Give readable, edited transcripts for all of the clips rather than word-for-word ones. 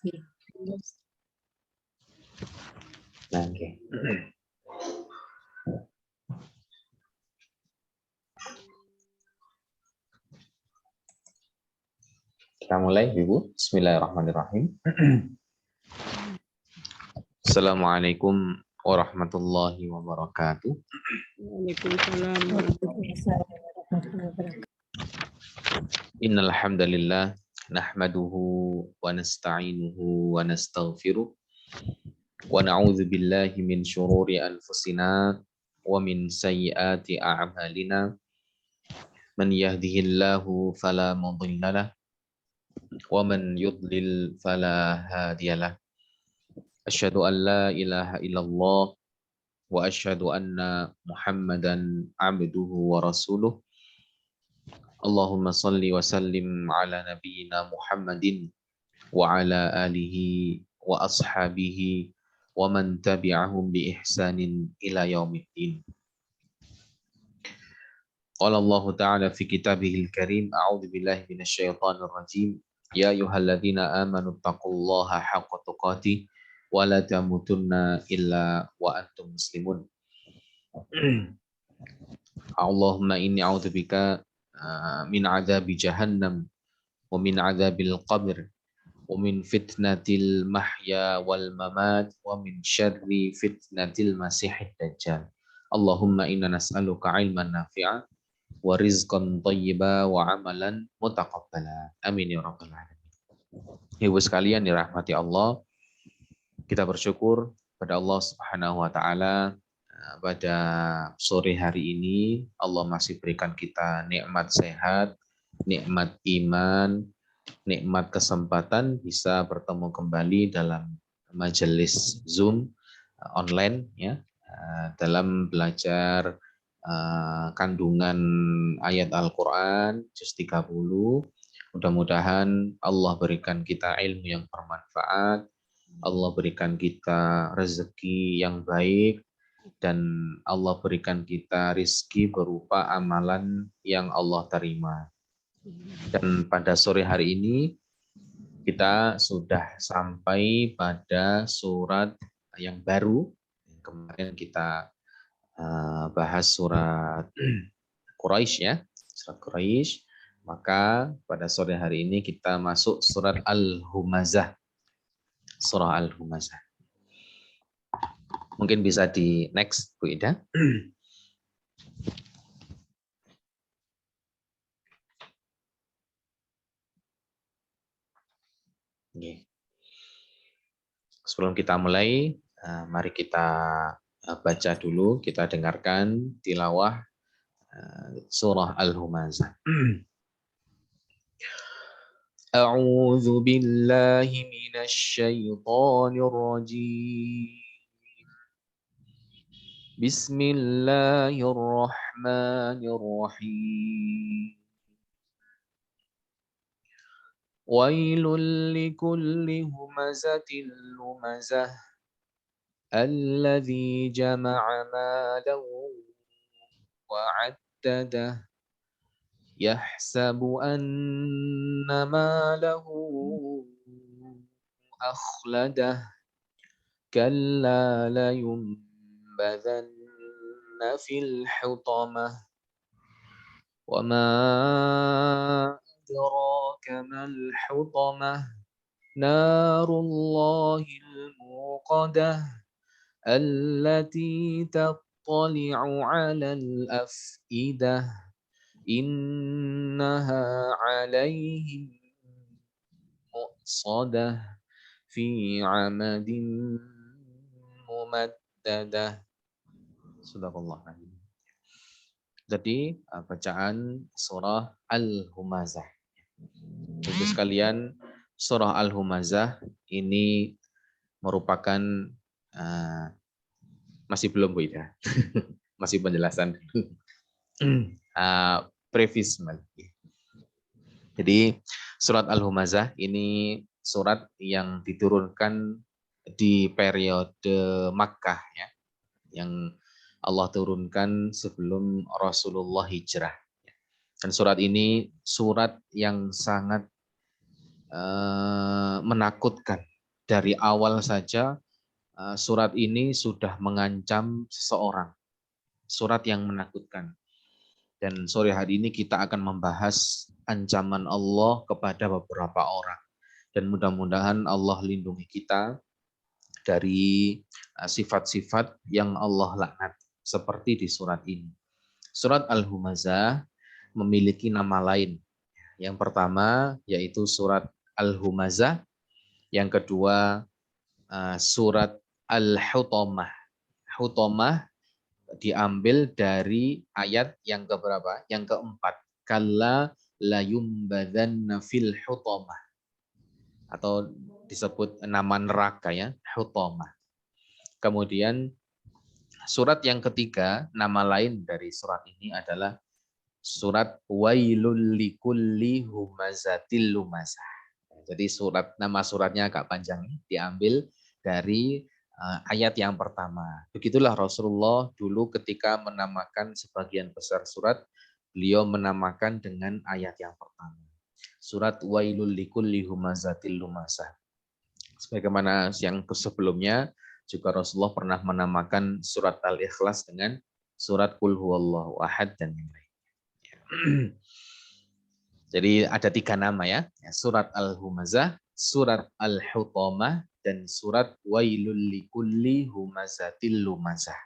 Nah, oke. Kita mulai, Ibu. Bismillahirrahmanirrahim. Assalamualaikum warahmatullahi wabarakatuh. Waalaikumsalam warahmatullahi wabarakatuh. Innal hamdalillah nahmaduhu wa nasta'inuhu wa nastaghfiruh wa na'udzu billahi min syururi anfusina wa min sayyiati a'malina. Man yahdihillahu fala mudhillalah wa man yudlil fala hadiyalah. Asyhadu an la ilaha illallah wa asyhadu anna Muhammadan abduhu wa rasuluh. Allahumma salli wa sallim ala nabiyyina Muhammadin wa ala alihi wa ashabihi wa man tabi'ahum bi ihsanin ila yaumiddin. Qala Allah Ta'ala fi kitabihil karim, a'udzu billahi minasy syaithanir rajim. Ya ayyuhalladzina amanu taqullaha haqqa tuqatih wa la tamutunna illa wa antum muslimun. Allahumma inni a'udzubika min adzabi jahannam wa min adzabil qabr wa min fitnatil mahya wal mamat wa min syarri fitnatil masiihid dajjal. Allahumma inna nas'aluka ilman nafi'a wa rizqan thayyiba wa amalan mutaqabbala. Amin ya rabbal alamin. Ibu sekalian dirahmati Allah, kita bersyukur pada Allah Subhanahu wa taala pada sore hari ini Allah masih berikan kita nikmat sehat, nikmat iman, nikmat kesempatan bisa bertemu kembali dalam majelis Zoom online ya, dalam belajar kandungan ayat Al-Qur'an juz 30. Mudah-mudahan Allah berikan kita ilmu yang bermanfaat, Allah berikan kita rezeki yang baik, dan Allah berikan kita rizki berupa amalan yang Allah terima. Dan pada sore hari ini kita sudah sampai pada surat yang baru. Kemarin kita bahas surat Quraisy ya, surat Quraisy. Maka pada sore hari ini kita masuk surat Al-Humazah. Surah Al-Humazah. Mungkin bisa di next, Bu Ida. Sebelum kita mulai, mari kita baca dulu, kita dengarkan tilawah surah Al-Humazah. A'udzu billahi minasy syaithanir rajim. Bismillahirrahmanirrahim. Wailul likulli humazatil lumazah alladzi jama'a malan wa 'addadah yahsabu anna malahu akhladah kalla la yunbadhanna fil hutamah wa ma adraka mal hutamah narullahil muqadah allati tattali'u 'alal af'idah innaha 'alaihim muqsadah fi 'amadin mumaddadah. Sadaqallah. Jadi bacaan surah Al-Humazah. Ibu sekalian, surah Al-Humazah ini merupakan masih belum Bu Ida. Masih penjelasan. Prevismal. Jadi surat Al-Humazah ini surat yang diturunkan di periode Makkah ya, yang Allah turunkan sebelum Rasulullah hijrah. Dan surat ini surat yang sangat menakutkan dari awal saja surat ini sudah mengancam seseorang. Surat yang menakutkan. Dan sore hari ini kita akan membahas ancaman Allah kepada beberapa orang. Dan mudah-mudahan Allah lindungi kita dari sifat-sifat yang Allah laknat. Seperti di surat ini. Surat Al-Humazah memiliki nama lain. Yang pertama yaitu surat Al-Humazah. Yang kedua surat Al-Hutamah. Hutamah diambil dari ayat yang keberapa? Yang keempat. Kalla layumbadanna fil hutamah. Atau disebut nama neraka ya, hutamah. Kemudian surat yang ketiga, nama lain dari surat ini adalah surat Wailul likulli humazatil lumazah. Jadi nama suratnya agak panjang, diambil dari ayat yang pertama. Begitulah Rasulullah dulu ketika menamakan sebagian besar surat, beliau menamakan dengan ayat yang pertama. Surat Wailul likulli humazatil lumazah. Sebagaimana yang sebelumnya, juga Rasulullah pernah menamakan surat Al-Ikhlas dengan surat Qul huwallahu ahad dan yang lain. Jadi ada 3 nama ya. Surat Al-Humazah, surat Al-Hutamah, dan surat Wailul likulli humazatil lumazah.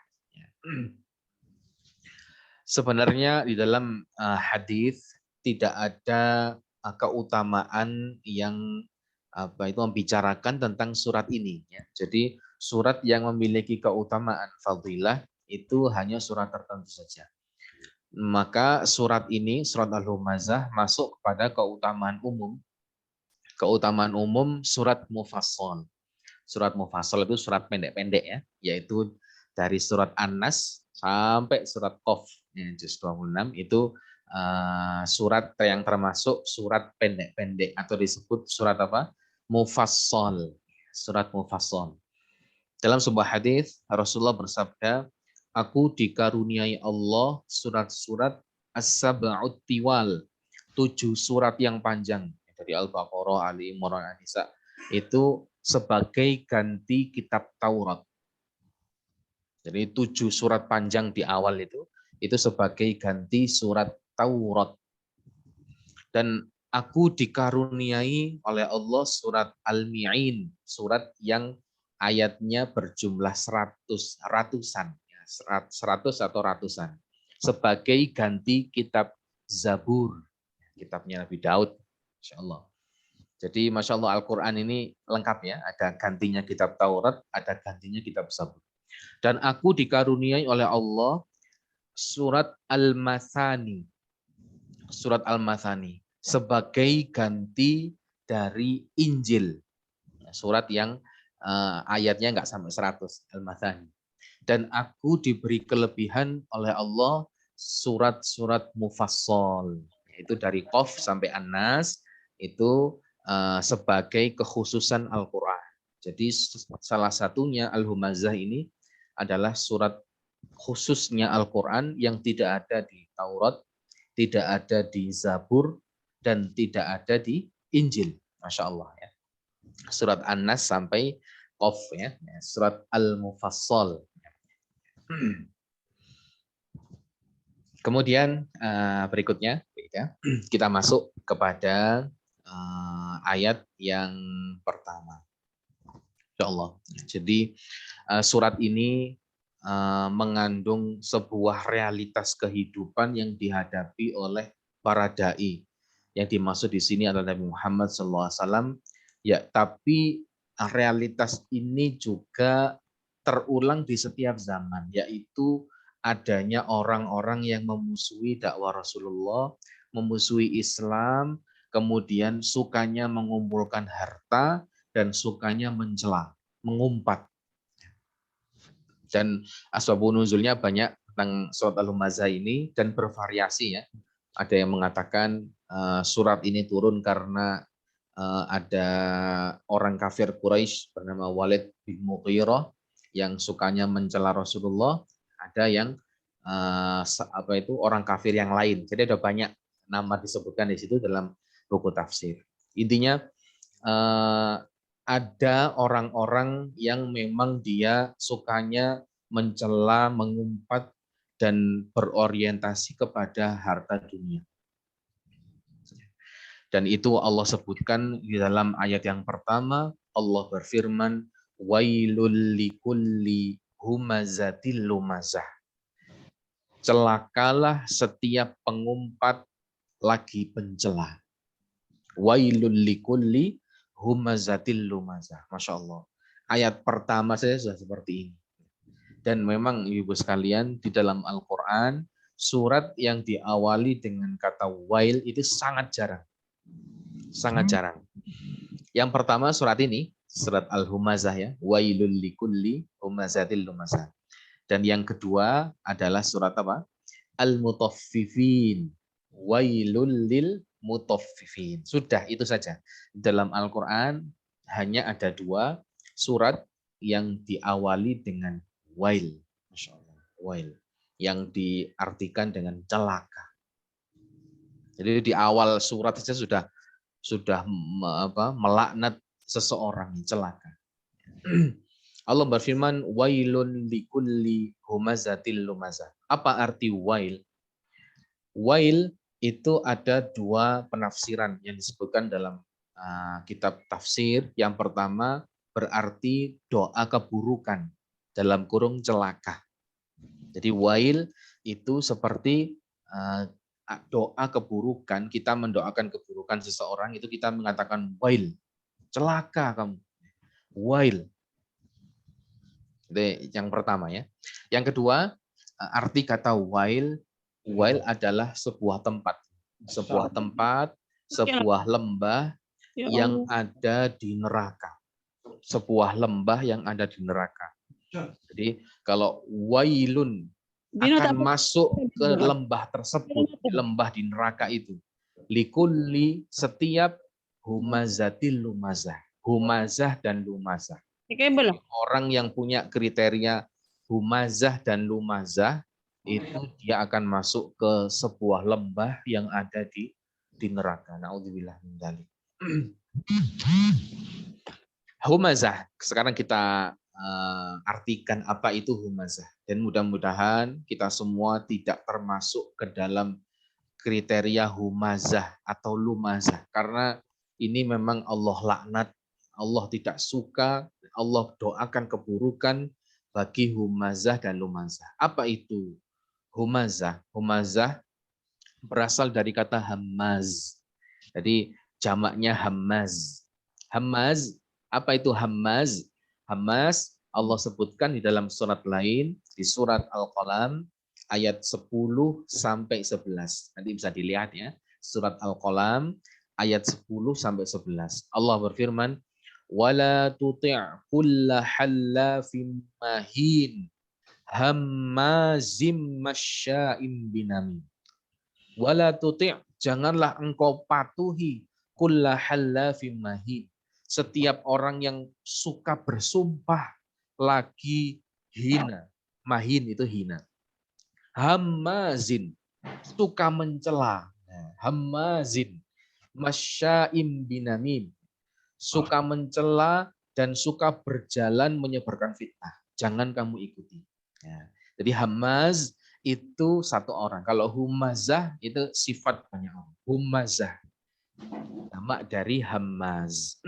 Sebenarnya di dalam hadis tidak ada keutamaan yang membicarakan tentang surat ini. Ya. Jadi surat yang memiliki keutamaan fadilah itu hanya surat tertentu saja. Maka surat ini, surat Al-Humazah, masuk kepada keutamaan umum. Keutamaan umum surat Mufassal. Surat Mufassal itu surat pendek-pendek ya, yaitu dari surat An-Nas sampai surat Qaf, juz 26 itu surat yang termasuk surat pendek-pendek atau disebut surat apa? Mufassal. Surat Mufassal. Dalam sebuah hadis Rasulullah bersabda, aku dikaruniai Allah surat-surat as-sab'ut tiwal, 7 surat yang panjang dari Al-Baqarah, Ali Imran, An-Nisa itu sebagai ganti kitab Taurat. Jadi 7 surat panjang di awal itu sebagai ganti surat Taurat. Dan aku dikaruniai oleh Allah surat Al-Mi'in, surat yang ayatnya berjumlah ratusan, 100 atau ratusan, sebagai ganti kitab Zabur, kitabnya Nabi Daud, Insya Allah. Jadi Masya Allah Al-Quran ini lengkap ya, ada gantinya kitab Taurat, ada gantinya kitab Zabur. Dan aku dikaruniai oleh Allah surat Al-Mathani, surat Al-Mathani sebagai ganti dari Injil, surat yang ayatnya nggak sampai 100, Al-Mathani. Dan aku diberi kelebihan oleh Allah surat-surat Mufassal, yaitu dari Qaf sampai An-Nas, itu sebagai kekhususan Al-Quran. Jadi salah satunya Al-Humazah ini adalah surat khususnya Al-Quran yang tidak ada di Taurat, tidak ada di Zabur, dan tidak ada di Injil. Masya Allah ya. Surat An-Nas sampai Qaf ya, surat Al-Mufassal. Kemudian berikutnya kita masuk kepada ayat yang pertama. Insya Allah. Jadi surat ini mengandung sebuah realitas kehidupan yang dihadapi oleh para dai. Yang dimaksud di sini adalah Nabi Muhammad SAW. Ya, tapi realitas ini juga terulang di setiap zaman, yaitu adanya orang-orang yang memusuhi dakwah Rasulullah, memusuhi Islam, kemudian sukanya mengumpulkan harta dan sukanya mencela, mengumpat. Dan asbabun nuzulnya banyak tentang surat Al-Humazah ini dan bervariasi ya. Ada yang mengatakan surat ini turun karena ada orang kafir Quraisy bernama Walid bin Mughirah yang sukanya mencela Rasulullah. Ada yang orang kafir yang lain. Jadi ada banyak nama disebutkan di situ dalam buku tafsir. Intinya ada orang-orang yang memang dia sukanya mencela, mengumpat, dan berorientasi kepada harta dunia. Dan itu Allah sebutkan di dalam ayat yang pertama, Allah berfirman, wailul likulli humazatil lumazah. Celakalah setiap pengumpat lagi pencela. Wailul likulli humazatil lumazah. Masya Allah. Ayat pertama saya sudah seperti ini. Dan memang ibu sekalian di dalam Al-Quran, surat yang diawali dengan kata wail itu sangat jarang. Sangat jarang. Yang pertama surat ini, surat Al-Humazah ya, wailul likulli humazatil lumazah. Dan yang kedua adalah surat apa? Al-Mutaffifin. Wailul lil mutaffifin. Sudah itu saja. Dalam Al-Quran hanya ada 2 surat yang diawali dengan wail. Masya Allah. Wail. Yang diartikan dengan celaka. Jadi di awal surat saja sudah melaknat seseorang celaka. Allah berfirman wailun likulli humazatil lumazah. Apa arti wail? Wail itu ada 2 penafsiran yang disebutkan dalam kitab tafsir. Yang pertama berarti doa keburukan, dalam kurung celaka. Jadi wail itu seperti doa keburukan, kita mendoakan keburukan seseorang, itu kita mengatakan wail, celaka kamu, wail. Itu yang pertama ya. Yang kedua, arti kata wail adalah sebuah tempat, sebuah lembah yang ada di neraka. Sebuah lembah yang ada di neraka. Jadi kalau wailun akan masuk ke lembah tersebut, lembah di neraka itu. Likulli setiap humazatil lumazah. Humazah dan lumazah. Orang yang punya kriteria humazah dan lumazah itu dia akan masuk ke sebuah lembah yang ada di neraka. Naudzubillah min dzalik. Humazah. Sekarang kita artikan apa itu humazah. Dan mudah-mudahan kita semua tidak termasuk ke dalam kriteria humazah atau lumazah. Karena ini memang Allah laknat, Allah tidak suka, Allah doakan keburukan bagi humazah dan lumazah. Apa itu humazah? Humazah berasal dari kata hammaz. Jadi jamaknya hammaz. Hammaz, apa itu hammaz? Hammaz Allah sebutkan di dalam surat lain, di surat Al-Qalam ayat 10 sampai 11. Nanti bisa dilihat ya. Surat Al-Qalam ayat 10 sampai 11. Allah berfirman, "Wala tuti' kulla hallafin mahin hammazim masya'im binamim." Wala tuti', janganlah engkau patuhi kulla hallafin mahin. Setiap orang yang suka bersumpah lagi hina. Mahin itu hina. Hammazin, suka mencela. Hammazin, masya'im binamim, suka mencela dan suka berjalan menyebarkan fitnah. Jangan kamu ikuti. Ya. Jadi hammaz itu satu orang. Kalau humazah itu sifat banyak orang. Humazah. Nama dari hammaz.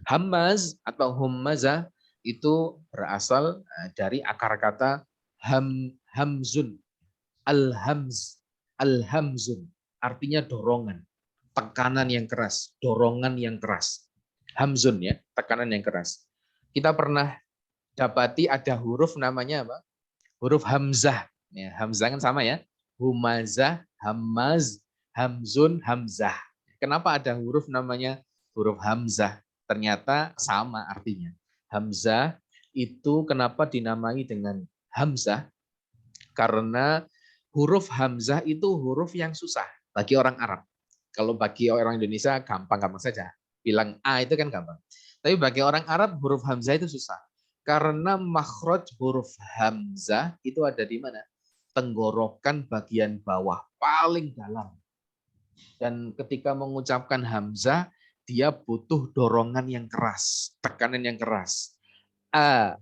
Hammaz atau humazah itu berasal dari akar kata hamzun. Al-hamzun. Artinya dorongan. Tekanan yang keras. Dorongan yang keras. Hamzun ya, tekanan yang keras. Kita pernah dapati ada huruf namanya apa? Huruf hamzah. Ya, hamzah kan sama ya. Humazah, hammaz, hamzun, hamzah. Kenapa ada huruf namanya huruf hamzah? Ternyata sama artinya. Hamzah itu kenapa dinamai dengan hamzah? Karena huruf hamzah itu huruf yang susah bagi orang Arab. Kalau bagi orang Indonesia gampang-gampang saja. Bilang A itu kan gampang. Tapi bagi orang Arab huruf hamzah itu susah. Karena makhraj huruf hamzah itu ada di mana? Tenggorokan bagian bawah, paling dalam. Dan ketika mengucapkan hamzah, dia butuh dorongan yang keras, tekanan yang keras. A,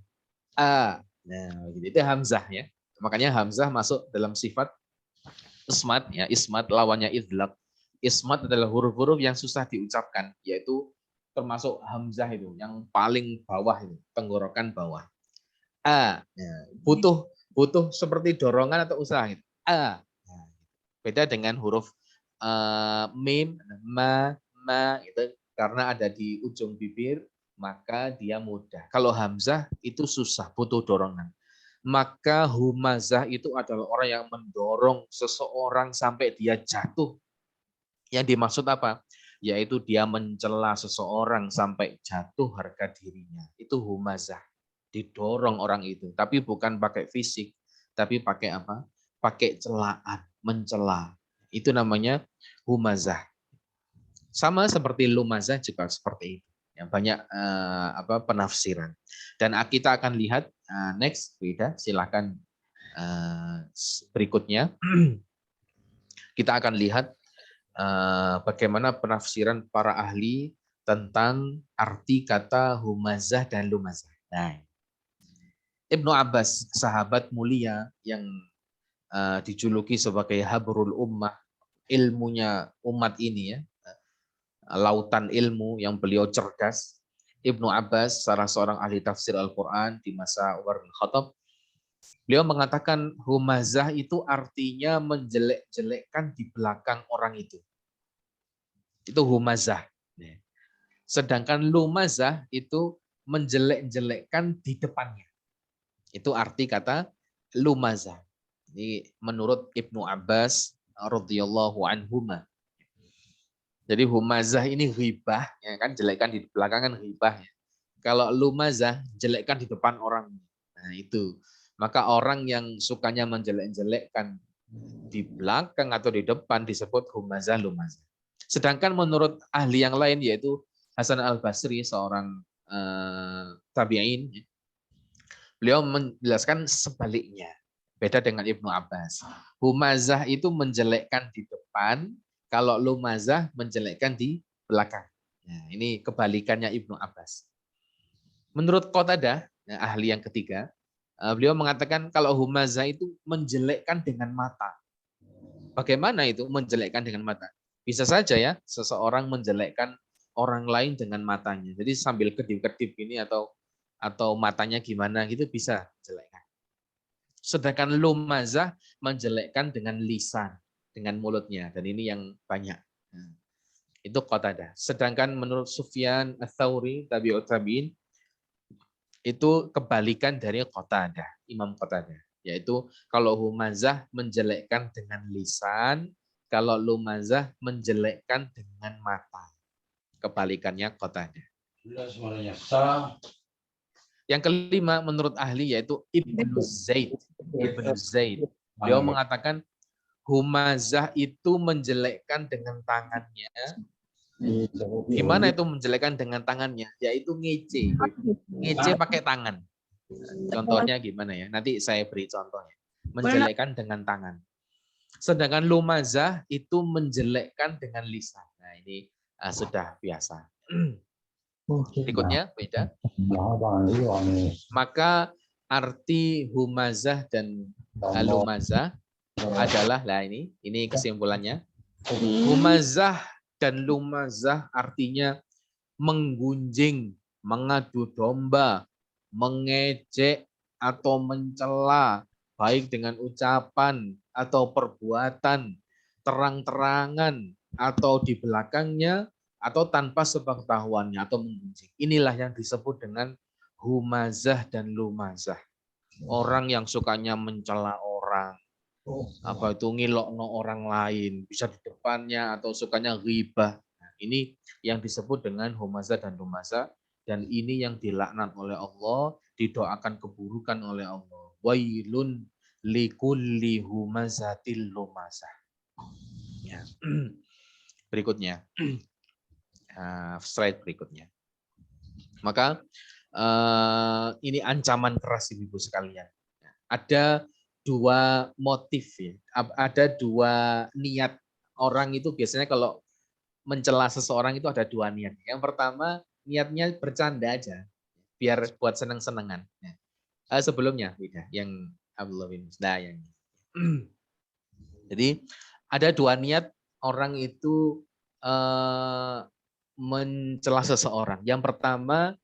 A. Nah, itu hamzah ya. Makanya hamzah masuk dalam sifat ismat ya. Ismat lawannya idlaq. Ismat adalah huruf-huruf yang susah diucapkan, yaitu termasuk hamzah itu yang paling bawah itu, tenggorokan bawah. A. Nah, butuh seperti dorongan atau usaha gitu. A. Nah, beda dengan huruf mim, ma itu karena ada di ujung bibir, maka dia mudah. Kalau hamzah itu susah, butuh dorongan. Maka humazah itu adalah orang yang mendorong seseorang sampai dia jatuh. Yang dimaksud apa? Yaitu dia mencela seseorang sampai jatuh harga dirinya. Itu humazah. Didorong orang itu, tapi bukan pakai fisik, tapi pakai apa? Pakai celaan, mencela. Itu namanya humazah. Sama seperti lumazah juga seperti itu. Ya, banyak penafsiran. Dan kita akan lihat next, Wida, silakan berikutnya. Kita akan lihat bagaimana penafsiran para ahli tentang arti kata humazah dan lumazah. Nah, Ibnu Abbas, sahabat mulia yang dijuluki sebagai habrul ummah, ilmunya umat ini ya, lautan ilmu yang beliau cerdas. Ibnu Abbas, salah seorang ahli tafsir Al-Quran di masa Umar bin Khattab, beliau mengatakan humazah itu artinya menjelek-jelekkan di belakang orang itu. Itu humazah. Sedangkan lumazah itu menjelek-jelekkan di depannya. Itu arti kata lumazah. Ini menurut Ibnu Abbas radhiyallahu anhuma. Jadi humazah ini ghibah, ya kan, jelekkan di belakang kan ghibah ya. Kalau lumazah jelekkan di depan orang. Nah, itu. Maka orang yang sukanya menjelek-jelekkan di belakang atau di depan disebut humazah lumazah. Sedangkan menurut ahli yang lain yaitu Hasan Al-Basri, seorang tabi'in, beliau menjelaskan sebaliknya. Beda dengan Ibnu Abbas. Humazah itu menjelekkan di depan, kalau lumazah menjelekkan di belakang. Nah, ini kebalikannya Ibnu Abbas. Menurut Qatadah, ahli yang ketiga, beliau mengatakan kalau humazah itu menjelekkan dengan mata. Bagaimana itu menjelekkan dengan mata? Bisa saja ya, seseorang menjelekkan orang lain dengan matanya. Jadi sambil kedip-kedip ini atau matanya gimana gitu bisa jelekkan. Sedangkan lumazah menjelekkan dengan lisan, dengan mulutnya. Dan ini yang banyak. Itu Qatadah. Sedangkan menurut Sufyan Ats-Tsauri, tabi'ut tabi'in, itu kebalikan dari Qatadah, Imam Qatadah. Yaitu kalau humazah menjelekkan dengan lisan, kalau lumazah menjelekkan dengan mata. Kebalikannya Qatadah. Yang kelima menurut ahli yaitu Ibnu Zaid. Ibnu Zaid. Beliau mengatakan humazah itu menjelekkan dengan tangannya. Gimana itu menjelekkan dengan tangannya? Yaitu ngece. Ngece pakai tangan. Contohnya gimana ya? Nanti saya beri contohnya. Menjelekkan dengan tangan. Sedangkan lumazah itu menjelekkan dengan lisan. Nah, ini sudah biasa. Berikutnya beda. Maka arti humazah dan lumazah adalah, nah ini kesimpulannya. Humazah dan lumazah artinya menggunjing, mengadu domba, mengejek atau mencela, baik dengan ucapan atau perbuatan, terang-terangan atau di belakangnya, atau tanpa sepengetahuannya atau menggunjing. Inilah yang disebut dengan humazah dan lumazah. Orang yang sukanya mencela orang, apa itu ngilokno orang lain, bisa di depannya atau sukanya ghibah. Nah, ini yang disebut dengan humazah dan lumazah, dan ini yang dilaknat oleh Allah, didoakan keburukan oleh Allah. Wailun likulli humazatil lumazah. Ya. Berikutnya. Slide berikutnya. Maka ini ancaman keras Ibu sekalian. Ada dua motif ya. Ada dua niat orang itu biasanya kalau mencela seseorang itu ada dua niat. Yang pertama, niatnya bercanda aja, biar buat seneng-senengan. Sebelumnya, beda. Yang Abdullah bin Mas'ud. Jadi, ada dua niat orang itu mencela seseorang. Yang pertama,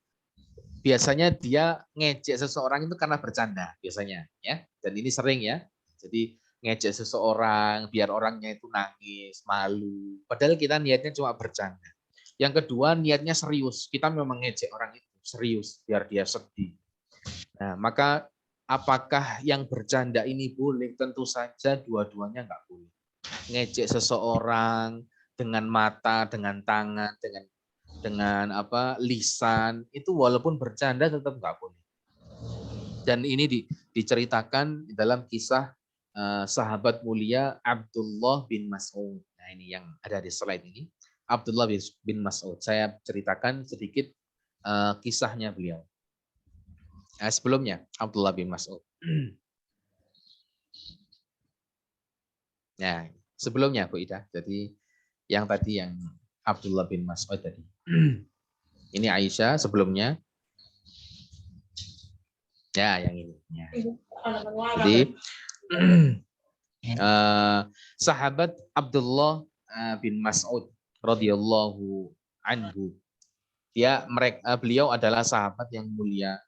biasanya dia ngejek seseorang itu karena bercanda, biasanya. Ya. Dan ini sering ya. Jadi, ngejek seseorang biar orangnya itu nangis, malu. Padahal kita niatnya cuma bercanda. Yang kedua niatnya serius. Kita memang ngejek orang itu serius biar dia sedih. Nah, maka apakah yang bercanda ini boleh? Tentu saja dua-duanya nggak boleh. Ngejek seseorang dengan mata, dengan tangan, dengan lisan itu walaupun bercanda tetap nggak boleh. Dan ini diceritakan dalam kisah sahabat mulia Abdullah bin Mas'ud. Nah, ini yang ada di slide ini. Abdullah bin Mas'ud. Saya ceritakan sedikit kisahnya beliau. Sebelumnya, Abdullah bin Mas'ud. Nah, sebelumnya Bu Ida. Jadi yang tadi yang Abdullah bin Mas'ud tadi. Ini Aisyah sebelumnya. Ya, yang ini. Ya. Jadi sahabat Abdullah bin Mas'ud radhiyallahu anhu. Beliau adalah sahabat yang mulia.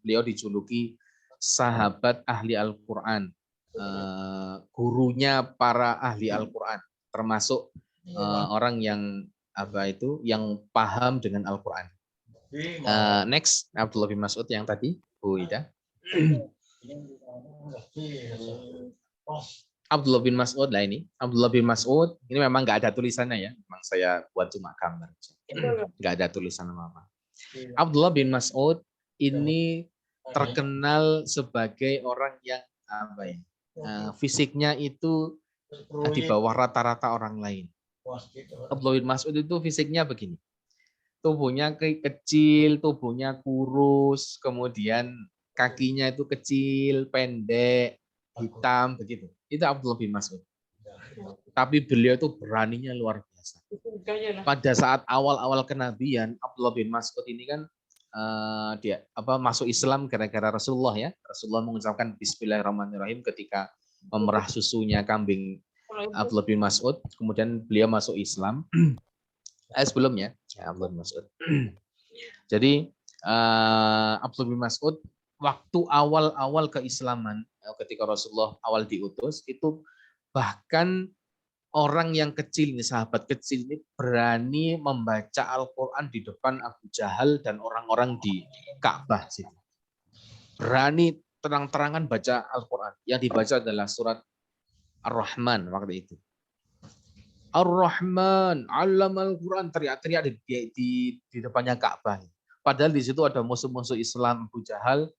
Beliau dijuluki sahabat ahli Al-Qur'an. Gurunya para ahli Al-Qur'an, termasuk orang yang yang paham dengan Al-Qur'an. Next, Abdullah bin Mas'ud yang tadi, Bu Ida. Abdullah bin Mas'ud lah ini. Abdullah bin Mas'ud ini memang nggak ada tulisannya ya. Memang saya buat cuma gambar. Nggak ada tulisan apa-apa. Abdullah bin Mas'ud ini terkenal sebagai orang yang fisiknya itu di bawah rata-rata orang lain. Abdullah bin Mas'ud itu fisiknya begini. Tubuhnya kecil, tubuhnya kurus, kemudian kakinya itu kecil, pendek, hitam, begitu. Itu Abdullah bin Mas'ud. Tapi beliau itu beraninya luar biasa. Pada saat awal-awal kenabian, Abdullah bin Mas'ud ini kan dia masuk Islam gara-gara Rasulullah ya. Rasulullah mengucapkan Bismillahirrahmanirrahim ketika memerah susunya kambing Abdullah bin Mas'ud. Kemudian beliau masuk Islam. Sebelumnya, Abdullah bin Mas'ud. Jadi Abdullah bin Mas'ud waktu awal-awal keislaman, ketika Rasulullah awal diutus, itu bahkan orang yang kecil ini, sahabat kecil ini berani membaca Al-Quran di depan Abu Jahal dan orang-orang di Ka'bah. Berani terang-terangan baca Al-Quran. Yang dibaca adalah surat Ar-Rahman waktu itu. Ar-Rahman, Allamal Quran, teriak-teriak di depannya Ka'bah. Padahal di situ ada musuh-musuh Islam, Abu Jahal,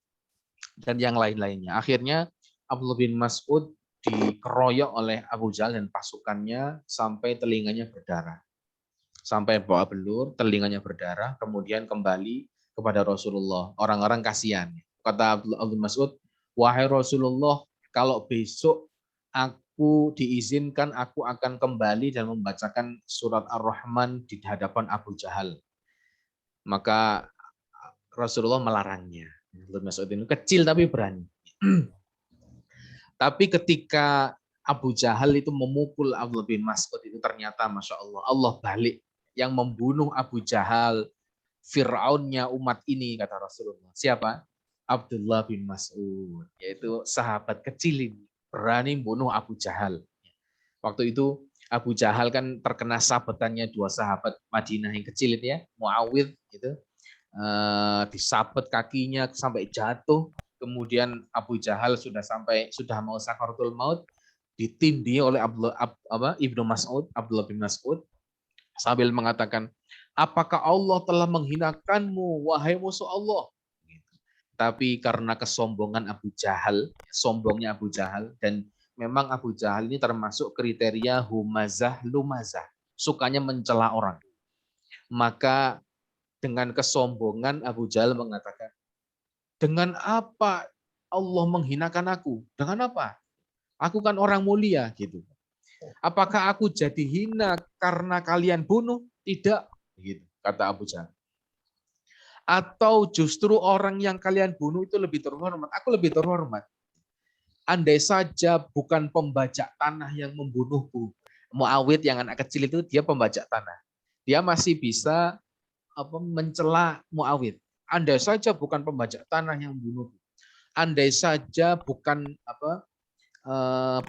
dan yang lain-lainnya. Akhirnya Abdullah bin Mas'ud dikeroyok oleh Abu Jahal dan pasukannya sampai telinganya berdarah. Sampai bawa belur, telinganya berdarah, kemudian kembali kepada Rasulullah. Orang-orang kasihan. Kata Abdullah bin Mas'ud, wahai Rasulullah, kalau besok aku diizinkan, aku akan kembali dan membacakan surat Ar-Rahman di hadapan Abu Jahal. Maka Rasulullah melarangnya. Abdullah bin Mas'ud ini kecil tapi berani. Tapi ketika Abu Jahal itu memukul Abdullah bin Mas'ud itu ternyata Masya Allah, Allah balik yang membunuh Abu Jahal, Fir'aunnya umat ini, kata Rasulullah. Siapa? Abdullah bin Mas'ud, yaitu sahabat kecil ini, berani membunuh Abu Jahal. Waktu itu Abu Jahal kan terkena sabetannya dua sahabat Madinah yang kecil itu ya, Muawidh itu, disabet kakinya sampai jatuh. Kemudian Abu Jahal sudah mau sakaratul maut, ditindih oleh Ibnu Mas'ud, Abdullah bin Mas'ud, sambil mengatakan, apakah Allah telah menghinakanmu, wahai musuh Allah? Tapi karena kesombongan Abu Jahal, sombongnya Abu Jahal, dan memang Abu Jahal ini termasuk kriteria humazah lumazah, sukanya mencela orang. Maka dengan kesombongan Abu Jahal mengatakan, dengan apa Allah menghinakan aku? Dengan apa? Aku kan orang mulia gitu. Apakah aku jadi hina karena kalian bunuh? Tidak, gitu kata Abu Jahal. Atau justru orang yang kalian bunuh itu lebih terhormat? Aku lebih terhormat. Andai saja bukan pembajak tanah yang membunuhku. Muawid yang anak kecil itu dia pembajak tanah. Dia masih bisa mencela Muawid. Andai saja bukan pembajak tanah yang membunuhku. Andai saja bukan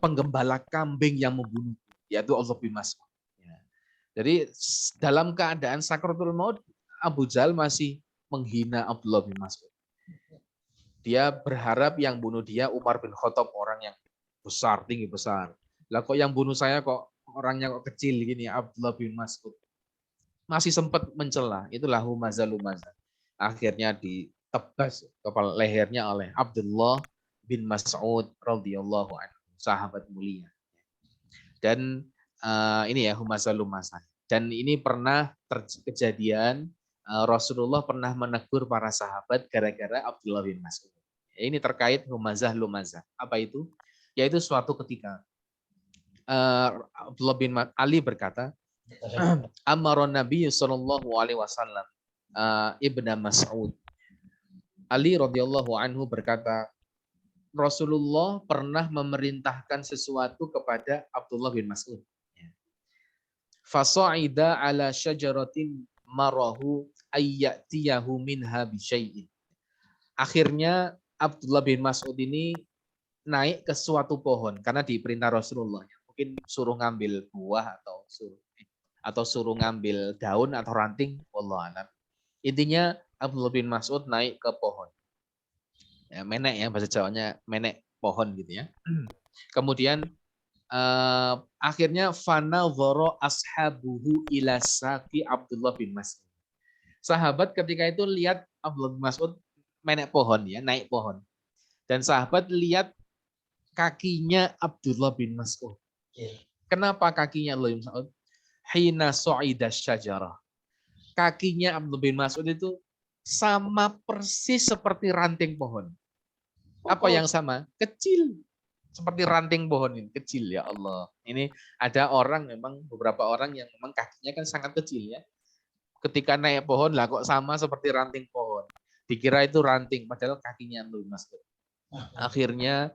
penggembala kambing yang membunuhku, yaitu Allah bin Mas'ud. Ya. Jadi dalam keadaan sakratul maut, Abu Jahal masih menghina Abdullah bin Mas'ud. Dia berharap yang bunuh dia Umar bin Khattab, orang yang besar, tinggi besar. Lah kok yang bunuh saya kok orangnya kok kecil gini, Abdullah bin Mas'ud. Masih sempat mencela, itulah humazah. Akhirnya ditebas kepala lehernya oleh Abdullah bin Mas'ud radhiyallahu anhu, sahabat mulia. Dan ini ya humazah. Dan ini pernah kejadian Rasulullah pernah menegur para sahabat gara-gara Abdullah bin Mas'ud. Ini terkait humazah. Apa itu? Yaitu suatu ketika Abdullah bin Ali berkata, Amaron Nabi sallallahu alaihi wasallam Ibnu Mas'ud. Ali radhiyallahu anhu berkata, Rasulullah pernah memerintahkan sesuatu kepada Abdullah bin Mas'ud. Fasa'ida ala syajaratin marahu ayyatiyahu minha bisyai'in. Akhirnya Abdullah bin Mas'ud ini naik ke suatu pohon karena diperintah Rasulullah. Mungkin suruh ngambil buah atau suruh ngambil daun atau ranting, wallahu a'lam. Intinya Abdullah bin Mas'ud naik ke pohon. Ya, menek ya bahasa Jawanya, menek pohon gitu ya. Kemudian akhirnya fanadhara ashabuhu ila saqi Abdullah bin Mas'ud. Sahabat ketika itu lihat Abdullah bin Mas'ud menek pohon ya, naik pohon. Dan sahabat lihat kakinya Abdullah bin Mas'ud. Kenapa kakinya Abdullah bin Mas'ud? Hina su'ida syajarah. Kakinya Abdullah bin Mas'ud itu sama persis seperti ranting pohon. Apa yang sama? Kecil. Seperti ranting pohon ini, kecil, ya Allah. Ini ada orang memang, beberapa orang yang memang kakinya kan sangat kecil ya. Ketika naik pohon lah kok sama seperti ranting pohon. Dikira itu ranting, padahal kakinya Abdullah bin Mas'ud. Akhirnya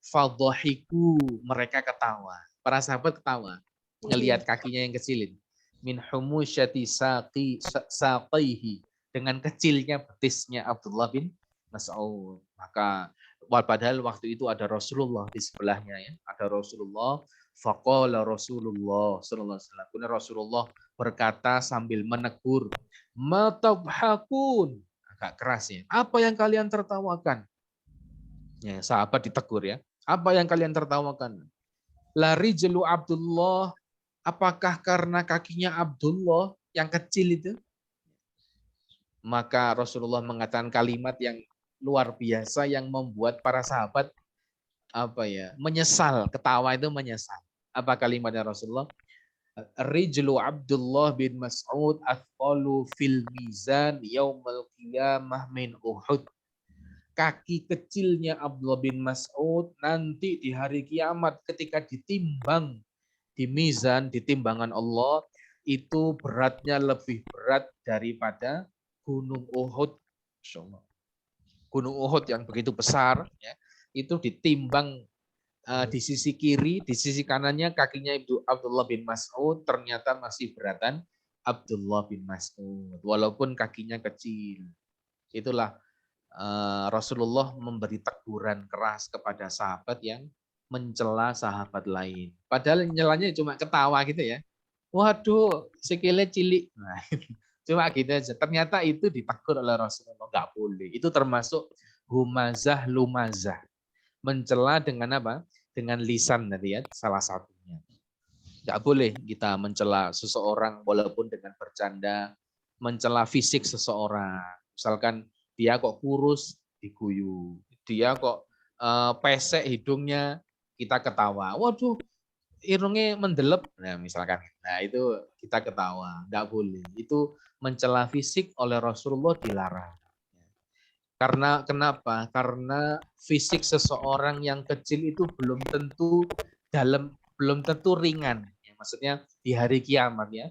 fadhahiku, mereka ketawa. Para sahabat ketawa ngelihat kakinya yang kecilin. Min humusyati saqihi, dengan kecilnya betisnya Abdullah bin Mas'ud. Maka padahal waktu itu ada Rasulullah di sebelahnya ya. Ada Rasulullah, faqala Rasulullah sallallahu alaihi wasallam. Rasulullah berkata sambil menegur, "Matabhakun." Agak keras ya. Apa yang kalian tertawakan? Ya, sahabat ditegur ya. Apa yang kalian tertawakan? Lari jelu Abdullah, apakah karena kakinya Abdullah yang kecil itu? Maka Rasulullah mengatakan kalimat yang luar biasa yang membuat para sahabat menyesal. Ketawa itu menyesal. Apa kalimatnya Rasulullah? Rijlu Abdullah bin Mas'ud athqalu fil mizan yaumal qiyamah min Uhud. Kaki kecilnya Abdullah bin Mas'ud nanti di hari kiamat ketika ditimbang di mizan, di timbangan Allah, itu beratnya lebih berat daripada Gunung Uhud. Gunung Uhud yang begitu besar, ya, itu ditimbang di sisi kiri, di sisi kanannya kakinya Ibu Abdullah bin Mas'ud, ternyata masih beratan Abdullah bin Mas'ud, walaupun kakinya kecil. Itulah Rasulullah memberi teguran keras kepada sahabat yang mencela sahabat lain. Padahal nyelanya cuma ketawa gitu ya. Waduh, sikilnya cilik. Nah, cuma gitu aja. Ternyata itu ditegur oleh Rasulullah. Nggak boleh. Itu termasuk humazah lumazah. Mencela dengan apa? Dengan lisan tadi ya, salah satunya. Nggak boleh kita mencela seseorang walaupun dengan bercanda. Mencela fisik seseorang. Misalkan dia kok kurus, diguyu. Dia kok pesek hidungnya, kita ketawa. Waduh, irungnya mendelep. Nah, misalkan. Nah, itu kita ketawa. Nggak boleh. Itu mencela fisik oleh Rasulullah dilarang. Karena kenapa? Karena fisik seseorang yang kecil itu belum tentu belum tentu ringan. Ya, maksudnya di hari kiamat ya.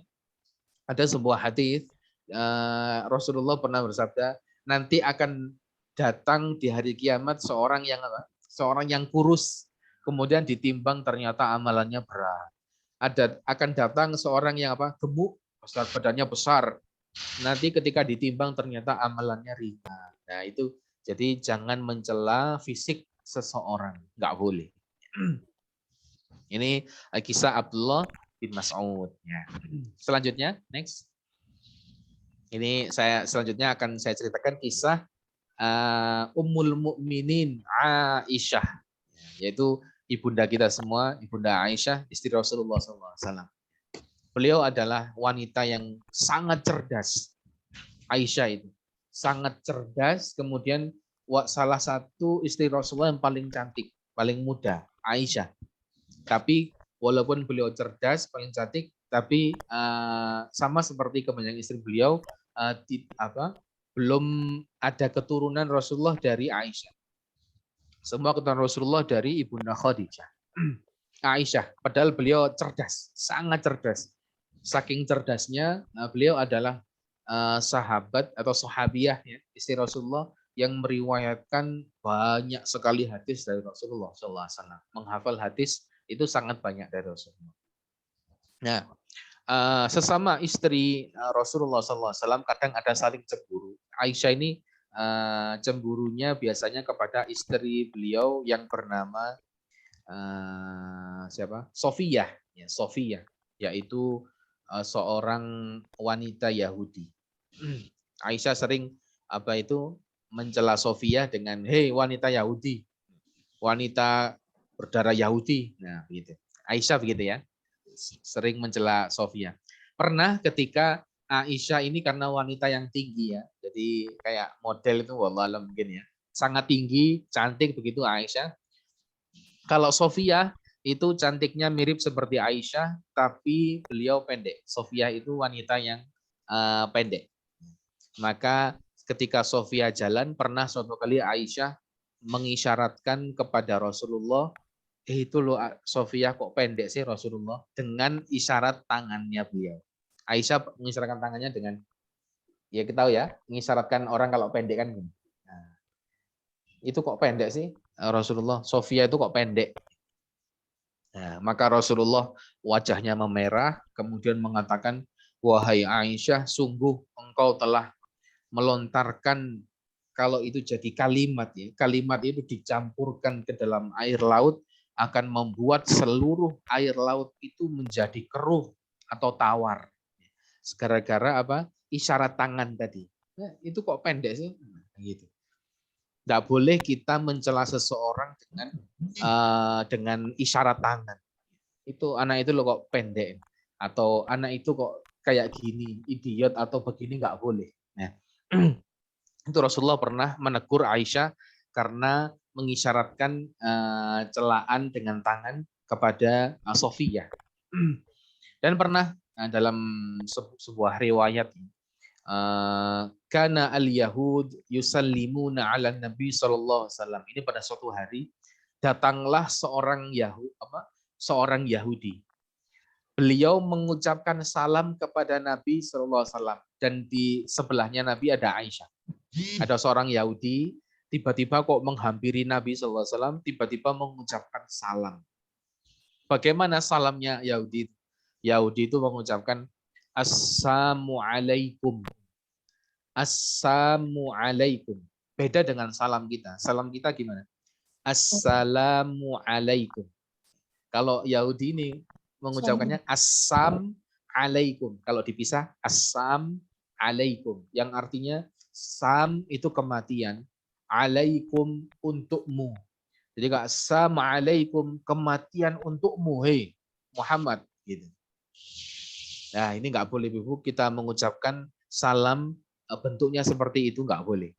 Ada sebuah hadis Rasulullah pernah bersabda, nanti akan datang di hari kiamat seorang yang apa? Seorang yang kurus, kemudian ditimbang ternyata amalannya berat. Akan datang seorang yang apa? Gemuk, besar badannya besar. Nanti ketika ditimbang ternyata amalannya ringan. Nah, itu jadi jangan mencela fisik seseorang, nggak boleh. Ini kisah Abdullah bin Mas'ud ya. Selanjutnya, next. Ini selanjutnya akan saya ceritakan kisah Ummul Mukminin Aisyah, yaitu ibunda kita semua, ibunda Aisyah, istri Rasulullah SAW. Beliau adalah wanita yang sangat cerdas. Aisyah itu sangat cerdas, kemudian salah satu istri Rasulullah yang paling cantik, paling muda, Aisyah. Tapi walaupun beliau cerdas, paling cantik, tapi sama seperti kebanyakan istri beliau, belum ada keturunan Rasulullah dari Aisyah. Semua keturunan Rasulullah dari ibunda Khadijah. Aisyah, padahal beliau cerdas, sangat cerdas. Saking cerdasnya, beliau adalah sahabat atau sahabiah ya, istri Rasulullah yang meriwayatkan banyak sekali hadis dari Rasulullah SAW. Menghafal hadis itu sangat banyak dari Rasulullah. Nah, sesama istri Rasulullah SAW kadang ada saling cemburu. Aisyah ini cemburunya biasanya kepada istri beliau yang bernama siapa? Sofiyah, ya, Sofiyah, yaitu seorang wanita Yahudi. Aisyah sering mencela Sofiyah dengan hei wanita Yahudi, wanita berdarah Yahudi. Nah, begitu. Aisyah begitu ya. Sering mencela Sofiyah. Pernah ketika Aisyah ini karena wanita yang tinggi ya. Jadi kayak model itu wallahualam mungkin ya. Sangat tinggi, cantik begitu Aisyah. Kalau Sofiyah itu cantiknya mirip seperti Aisyah, tapi beliau pendek. Sofiyah itu wanita yang pendek. Maka ketika Sofiyah jalan, pernah suatu kali Aisyah mengisyaratkan kepada Rasulullah, itu loh Sofiyah kok pendek sih Rasulullah, dengan isyarat tangannya beliau. Aisyah mengisyaratkan tangannya dengan, ya kita tahu ya, mengisyaratkan orang kalau pendek kan gini. Nah, itu kok pendek sih Rasulullah, Sofiyah itu kok pendek. Nah, maka Rasulullah wajahnya memerah, kemudian mengatakan, wahai Aisyah, sungguh engkau telah melontarkan, kalau itu jadi kalimat ya, kalimat itu dicampurkan ke dalam air laut akan membuat seluruh air laut itu menjadi keruh atau tawar. Gara-gara apa? Isyarat tangan tadi. Nah, itu kok pendek sih? Gitu. Nggak boleh kita mencela seseorang dengan isyarat tangan. Itu anak itu loh kok pendek, atau anak itu kok kayak gini, idiot atau begini, nggak boleh. Nah, itu Rasulullah pernah menegur Aisyah karena mengisyaratkan celaan dengan tangan kepada Sofiyah. Dan pernah dalam sebuah riwayat, kana al-yahud yusallimuna 'ala Nabi sallallahu alaihi wasallam. Ini pada suatu hari datanglah seorang Yahudi. Beliau mengucapkan salam kepada Nabi sallallahu alaihi wasallam, dan di sebelahnya Nabi ada Aisyah. Ada seorang Yahudi tiba-tiba kok menghampiri Nabi sallallahu alaihi wasallam, tiba-tiba mengucapkan salam. Bagaimana salamnya Yahudi? Yahudi itu mengucapkan Assalamualaikum. Assalamualaikum. Beda dengan salam kita. Salam kita gimana? Assalamualaikum. Kalau Yahudi ini mengucapkannya Assalamualaikum. Kalau dipisah Assalamualaikum. Yang artinya Sam itu kematian. Alaikum untukmu. Jadi kalau Assalamualaikum kematian untukmu. Hei Muhammad. Gitu. Nah, ini nggak boleh Ibu, kita mengucapkan salam bentuknya seperti itu, nggak boleh.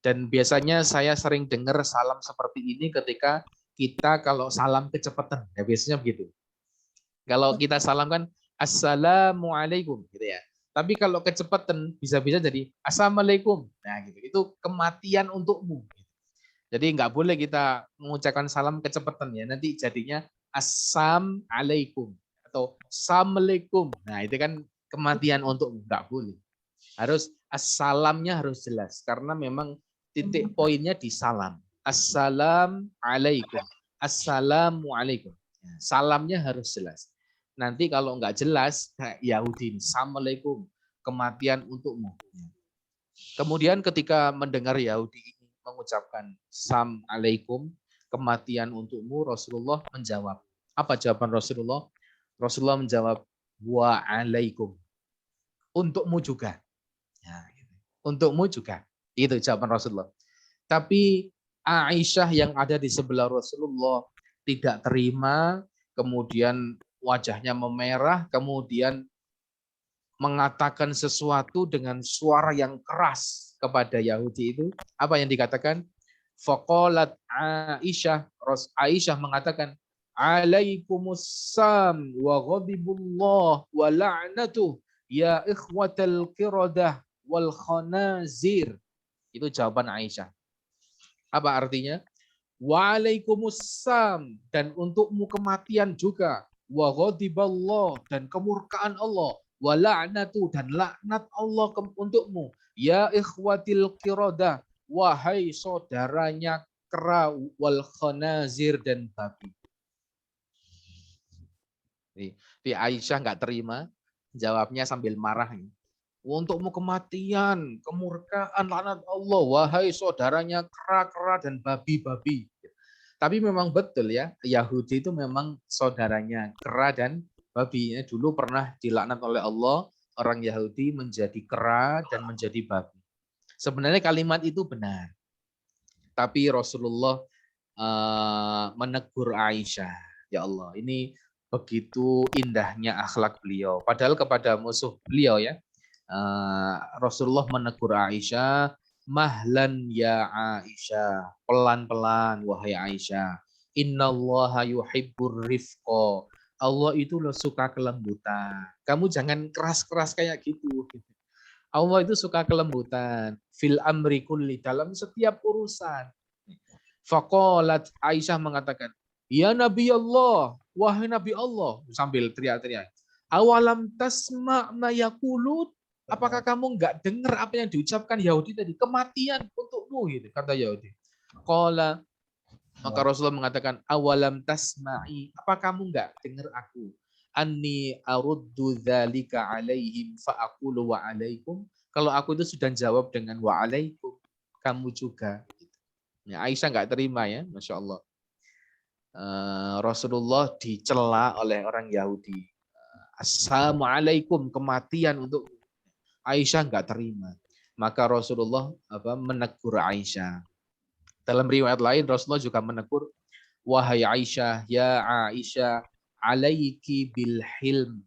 Dan biasanya saya sering dengar salam seperti ini ketika kita kalau salam kecepatan, ya biasanya begitu. Kalau kita salam kan Assalamualaikum gitu ya. Tapi kalau kecepatan bisa-bisa jadi Assalamualaikum. Nah, gitu. Itu kematian untukmu. Jadi nggak boleh kita mengucapkan salam kecepatan ya. Nanti jadinya Assam alaikum atau Assalamualaikum. Nah, itu kan kematian untuk enggak boleh. Harus assalamnya harus jelas karena memang titik poinnya di salam. Assalamualaikum. Assalamualaikum. Salamnya harus jelas. Nanti kalau enggak jelas, kayak Yahudi, Assalamualaikum, kematian untukmu. Kemudian ketika mendengar Yahudi ini mengucapkan Sam alaikum, kematian untukmu, Rasulullah menjawab. Apa jawaban Rasulullah? Rasulullah menjawab, wa alaikum. Untukmu juga. Ya, untukmu juga. Itu jawaban Rasulullah. Tapi Aisyah yang ada di sebelah Rasulullah tidak terima, kemudian wajahnya memerah, kemudian mengatakan sesuatu dengan suara yang keras kepada Yahudi itu. Apa yang dikatakan? Faqalat Aisyah, Aisyah mengatakan, alaikumussalam wa ghadibullah wa la'natuh ya ikhwatal qiradah wal khanazir. Itu jawaban Aisyah. Apa artinya? Waalaikumsalam, dan untukmu kematian juga. Wa ghadiballah, dan kemurkaan Allah. Wa la'natu, dan laknat Allah untukmu. Ya ikhwatil qiradah, wahai saudaranya kera wal khanazir dan babi. Di Aisyah nggak terima, jawabnya sambil marah. Untukmu kematian, kemurkaan, laknat Allah, wahai saudaranya kera-kera dan babi-babi. Tapi memang betul ya, Yahudi itu memang saudaranya kera dan babi. Dulu pernah dilaknat oleh Allah, orang Yahudi menjadi kera dan menjadi babi. Sebenarnya kalimat itu benar. Tapi Rasulullah menegur Aisyah. Ya Allah, ini begitu indahnya akhlak beliau. Padahal kepada musuh beliau ya, Rasulullah menegur Aisyah, mahlan ya Aisyah, pelan-pelan wahai Aisyah. Innallaha yuhibbur rifqa. Allah itu loh suka kelembutan. Kamu jangan keras-keras kayak gitu. Allah itu suka kelembutan. Fil amri kulli, dalam setiap urusan. Faqalat, Aisyah mengatakan, ya Nabi Allah, wahai Nabi Allah, sambil teriak-teriak. Awalam tasma' ma yaqulun. Apakah kamu enggak dengar apa yang diucapkan Yahudi tadi? Kematian untukmu, gitu, kata Yahudi. Qala, maka Rasulullah mengatakan, awalam tasma'i, apa kamu enggak dengar aku? Anni aruddu dzalika alaihim fa'aqulu wa alaikum. Kalau aku itu sudah jawab dengan wa alaikum, kamu juga. Ya, Aisyah enggak terima ya, Masya Allah. Rasulullah dicela oleh orang Yahudi. Assalamualaikum, kematian untuk Aisyah enggak terima. Maka Rasulullah menegur Aisyah. Dalam riwayat lain Rasulullah juga menegur, wahai Aisyah, ya Aisyah, alaiki bil hilm.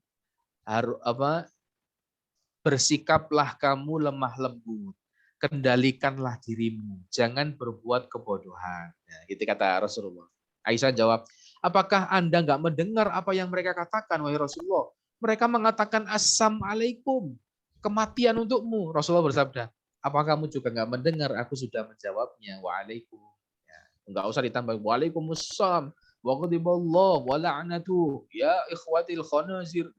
Bersikaplah kamu lemah lembut. Kendalikanlah dirimu, jangan berbuat kebodohan. Ya, gitu kata Rasulullah. Aisyah jawab, apakah Anda enggak mendengar apa yang mereka katakan, wahai Rasulullah? Mereka mengatakan assalamualaikum, kematian untukmu. Rasulullah bersabda, apa kamu juga enggak mendengar? Aku sudah menjawabnya. Waalaikum. Ya, enggak usah ditambah. Waalaikumsalam. Wa ghadiballah wa la'natu. Ya ikhwatil khanazir.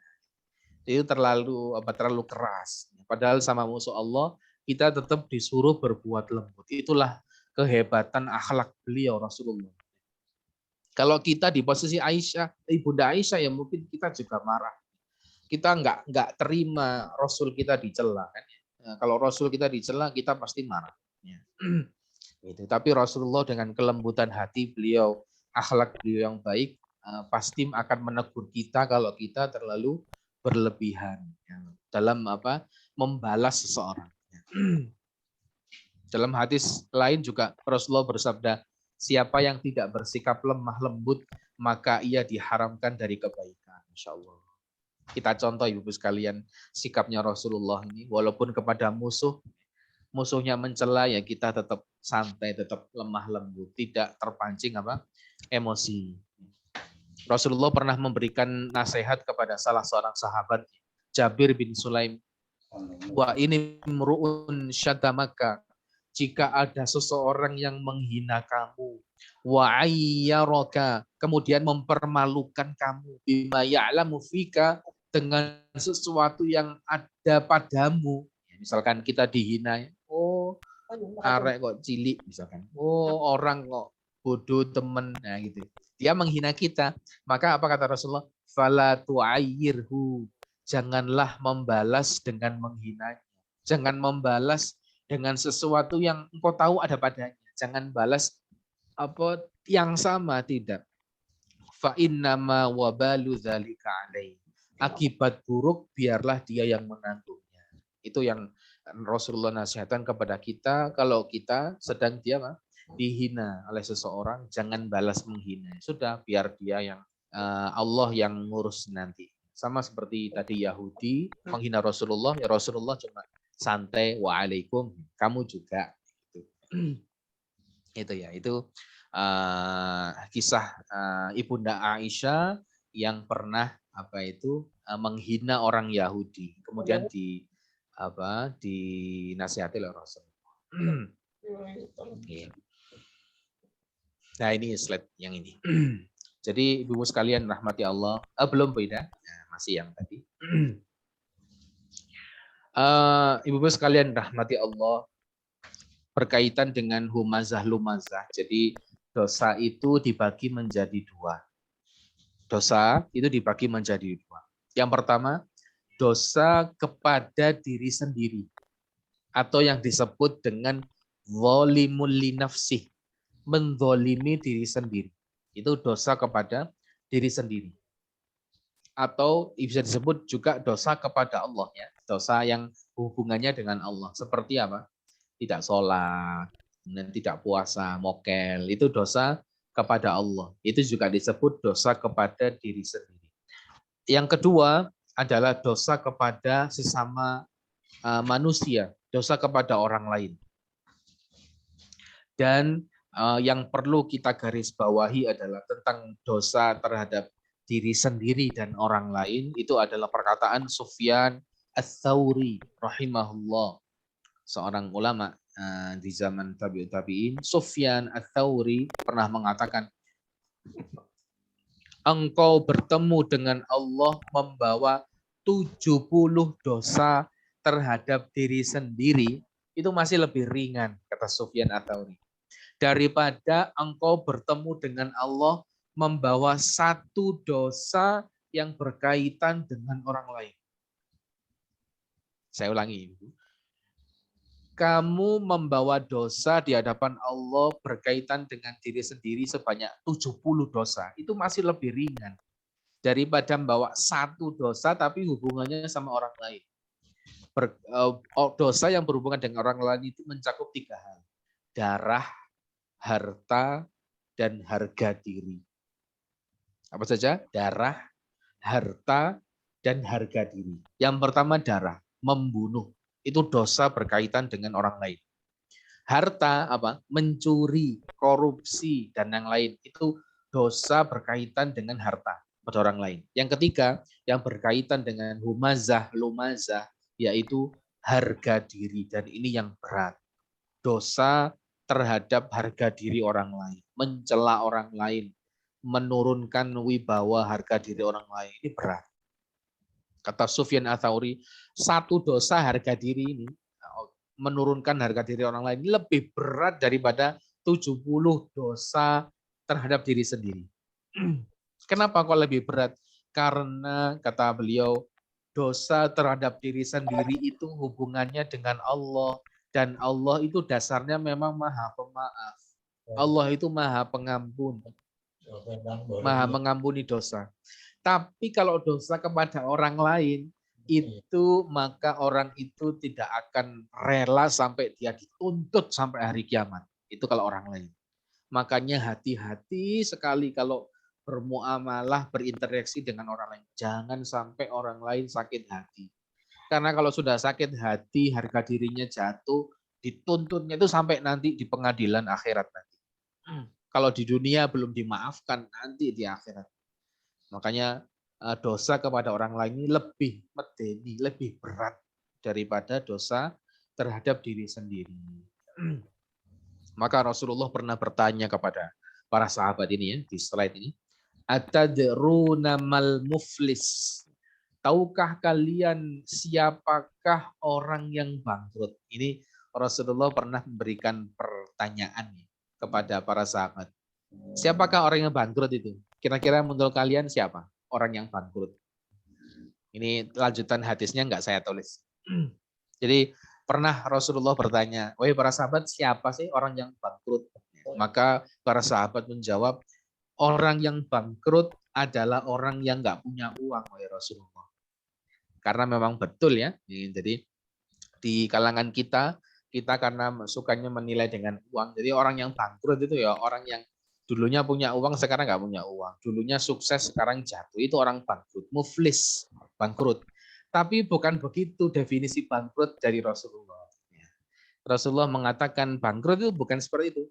Itu terlalu keras. Padahal sama musuh Allah kita tetap disuruh berbuat lembut. Itulah kehebatan akhlak beliau Rasulullah. Kalau kita di posisi Aisyah, Ibunda Aisyah ya mungkin kita juga marah. Kita nggak terima Rasul kita dicela kan. Nah, kalau Rasul kita dicela kita pasti marah. Ya. Gitu. Tapi Rasulullah dengan kelembutan hati beliau, akhlak beliau yang baik, pasti akan menegur kita kalau kita terlalu berlebihan ya, dalam membalas seseorang. Dalam hadis lain juga Rasulullah bersabda, siapa yang tidak bersikap lemah lembut maka ia diharamkan dari kebaikan. Insya Allah. Kita contoh ibu sekalian sikapnya Rasulullah ini, walaupun kepada musuhnya mencela ya kita tetap santai, tetap lemah lembut, tidak terpancing emosi. Rasulullah pernah memberikan nasihat kepada salah seorang sahabat, Jabir bin Sulaim. Wa ini mru'un syatamaka jika ada seseorang yang menghina kamu, wa ayyaraka, kemudian mempermalukan kamu, bima ya'lamu fika, dengan sesuatu yang ada padamu. Misalkan kita dihina, oh arek kok cilik misalkan, oh orang kok bodoh temen, nah gitu. Dia menghina kita, maka apa kata Rasulullah? Fala tu'ayyirhu, janganlah membalas dengan menghinanya. Jangan membalas dengan sesuatu yang engkau tahu ada padanya. Jangan balas apa yang sama, tidak. Fa innama wabalu dzalika alaihi. Akibat buruk biarlah dia yang menanggungnya. Itu yang Rasulullah nasihatkan kepada kita, kalau kita sedang dihina oleh seseorang, jangan balas menghina. Sudah, biar dia yang Allah yang ngurus nanti. Sama seperti tadi Yahudi menghina Rasulullah, ya Rasulullah cuma santai, waalaikum, kamu juga. Itu ya, itu kisah Ibunda Aisyah yang pernah menghina orang Yahudi, kemudian dinasihati oleh Rasul. Nah, ini slide yang ini. Jadi ibu sekalian rahmati Allah, belum beda, masih yang tadi. Ibu sekalian rahmati Allah, berkaitan dengan humazah lumazah. Jadi dosa itu dibagi menjadi dua. Dosa itu dibagi menjadi dua. Yang pertama, dosa kepada diri sendiri, atau yang disebut dengan zalimul linafsih, menzalimi diri sendiri. Itu dosa kepada diri sendiri. Atau bisa disebut juga dosa kepada Allah, ya. Dosa yang hubungannya dengan Allah. Seperti apa? Tidak sholat, dan tidak puasa, mokel, itu dosa kepada Allah. Itu juga disebut dosa kepada diri sendiri. Yang kedua adalah dosa kepada sesama manusia, dosa kepada orang lain. Dan yang perlu kita garis bawahi adalah tentang dosa terhadap diri sendiri dan orang lain, itu adalah perkataan Sufyan Ats-Tsauri rahimahullah, seorang ulama di zaman tabi'in. Sufyan Ats-Tsauri pernah mengatakan, engkau bertemu dengan Allah membawa 70 dosa terhadap diri sendiri, itu masih lebih ringan, kata Sufyan Ats-Tsauri, daripada engkau bertemu dengan Allah membawa satu dosa yang berkaitan dengan orang lain. Saya ulangi, Ibu. Kamu membawa dosa di hadapan Allah berkaitan dengan diri sendiri sebanyak 70 dosa. Itu masih lebih ringan daripada membawa satu dosa tapi hubungannya sama orang lain. Dosa yang berhubungan dengan orang lain itu mencakup 3 hal. Darah, harta, dan harga diri. Apa saja? Darah, harta, dan harga diri. Yang pertama darah, membunuh. Itu dosa berkaitan dengan orang lain. Harta apa? Mencuri, korupsi, dan yang lain. Itu dosa berkaitan dengan harta pada orang lain. Yang ketiga, yang berkaitan dengan humazah, lumazah, yaitu harga diri. Dan ini yang berat. Dosa terhadap harga diri orang lain. Mencela orang lain. Menurunkan wibawa harga diri orang lain. Ini berat. Kata Sufyan Ats-Tsauri, satu dosa harga diri ini, menurunkan harga diri orang lain, lebih berat daripada 70 dosa terhadap diri sendiri. Kenapa kok lebih berat? Karena kata beliau, dosa terhadap diri sendiri itu hubungannya dengan Allah. Dan Allah itu dasarnya memang maha pemaaf. Allah itu maha pengampun. Maha mengampuni dosa. Tapi kalau dosa kepada orang lain, itu maka orang itu tidak akan rela sampai dia dituntut sampai hari kiamat. Itu kalau orang lain. Makanya hati-hati sekali kalau bermuamalah, berinteraksi dengan orang lain. Jangan sampai orang lain sakit hati. Karena kalau sudah sakit hati, harga dirinya jatuh, dituntutnya itu sampai nanti di pengadilan akhirat nanti. Kalau di dunia belum dimaafkan, nanti di akhirat. Makanya dosa kepada orang lain ini lebih medeni, lebih berat daripada dosa terhadap diri sendiri. Maka Rasulullah pernah bertanya kepada para sahabat ini ya, di slide ini. Atadruna mal muflis. Tahukah kalian siapakah orang yang bangkrut? Ini Rasulullah pernah memberikan pertanyaan kepada para sahabat. Siapakah orang yang bangkrut itu? Kira-kira menurut kalian siapa orang yang bangkrut? Ini lanjutan hadisnya nggak saya tulis. Jadi pernah Rasulullah bertanya, wahai para sahabat, siapa sih orang yang bangkrut? Maka para sahabat menjawab, orang yang bangkrut adalah orang yang nggak punya uang, wahai Rasulullah. Karena memang betul ya. Jadi di kalangan kita karena sukanya menilai dengan uang. Jadi orang yang bangkrut itu ya orang yang dulunya punya uang, sekarang nggak punya uang. Dulunya sukses, sekarang jatuh. Itu orang bangkrut, muflis, bangkrut. Tapi bukan begitu definisi bangkrut dari Rasulullah. Rasulullah mengatakan bangkrut itu bukan seperti itu.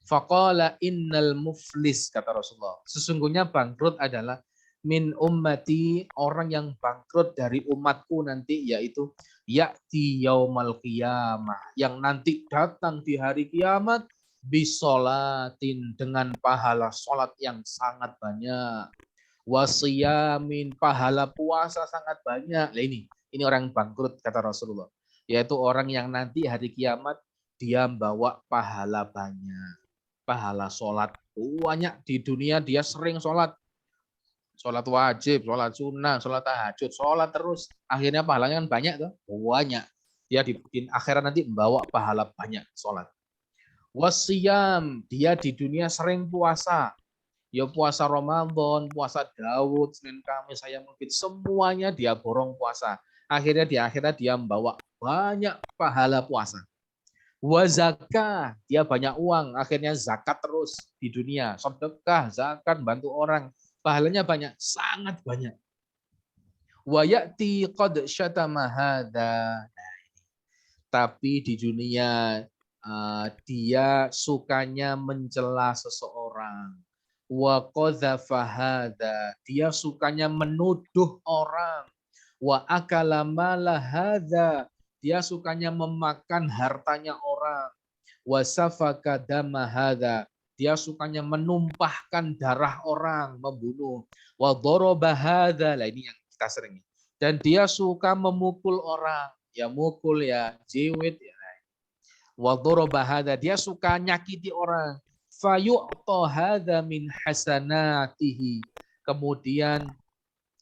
Faqala innal muflis, kata Rasulullah. Sesungguhnya bangkrut adalah min ummati, orang yang bangkrut dari umatku nanti, yaitu ya'ti yaumal qiyamah, yang nanti datang di hari kiamat bisolatin, dengan pahala sholat yang sangat banyak, wasiyamin, pahala puasa sangat banyak. Nah, ini orang bangkrut kata Rasulullah, yaitu orang yang nanti hari kiamat dia membawa pahala banyak, pahala sholat banyak. Di dunia dia sering sholat wajib, sholat sunnah, sholat tahajud, sholat terus. Akhirnya pahalanya kan banyak tuh, banyak. Dia di akhirat nanti membawa pahala banyak sholat. Wasiyam, dia di dunia sering puasa. Ya puasa Ramadan, puasa Daud, Senin Kamis, saya mungkin semuanya dia borong puasa. Akhirnya di akhirat dia membawa banyak pahala puasa. Wazakah, dia banyak uang, akhirnya zakat terus di dunia. Sedekah, zakat, bantu orang. Pahalanya banyak, sangat banyak. Wa ya'ti qad syatama hadza. Tapi di dunia dia sukanya mencela seseorang. Wa qadzafa hadza, dia sukanya menuduh orang. Wa akala mala hadza, dia sukanya memakan hartanya orang. Wa safaka dama hadza, dia sukanya menumpahkan darah orang, membunuh. Wa daraba hadza, lah ini yang kita sering. Dan dia suka memukul orang, ya mukul ya jiwit ya. Wa daraba hadza, dia suka nyakiti orang. Fayu'ta hadza min hasanatihi. Kemudian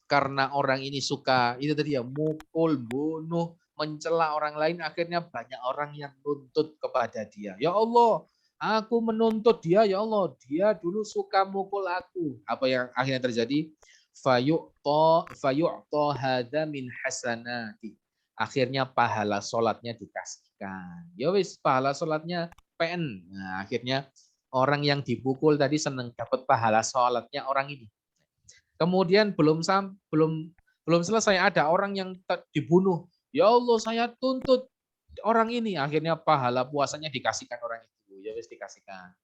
karena orang ini suka itu tadi ya mukul, bunuh, mencela orang lain, akhirnya banyak orang yang nuntut kepada dia. Ya Allah, aku menuntut dia, ya Allah, dia dulu suka mukul aku. Apa yang akhirnya terjadi? Fayu'ta hadza min hasanati. Akhirnya pahala sholatnya dikasihkan. Ya wis, pahala sholatnya PN. Nah, akhirnya orang yang dipukul tadi senang dapat pahala sholatnya orang ini. Kemudian belum selesai, ada orang yang dibunuh. Ya Allah, saya tuntut orang ini. Akhirnya pahala puasanya dikasihkan orang itu. Ya wis, dikasihkan.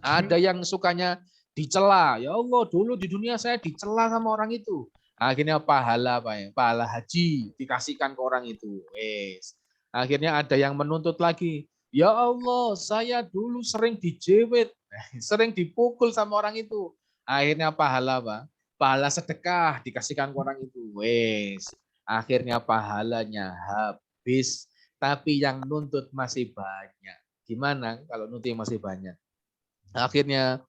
Ada yang sukanya dicela. Ya Allah, dulu di dunia saya dicela sama orang itu. Akhirnya pahala apa ya? Pahala haji dikasihkan ke orang itu. Wes. Akhirnya ada yang menuntut lagi. Ya Allah, saya dulu sering dijewet, sering dipukul sama orang itu. Akhirnya pahala apa? Pahala sedekah dikasihkan ke orang itu. Wes. Akhirnya pahalanya habis, tapi yang nuntut masih banyak. Gimana kalau nuntut masih banyak? Akhirnya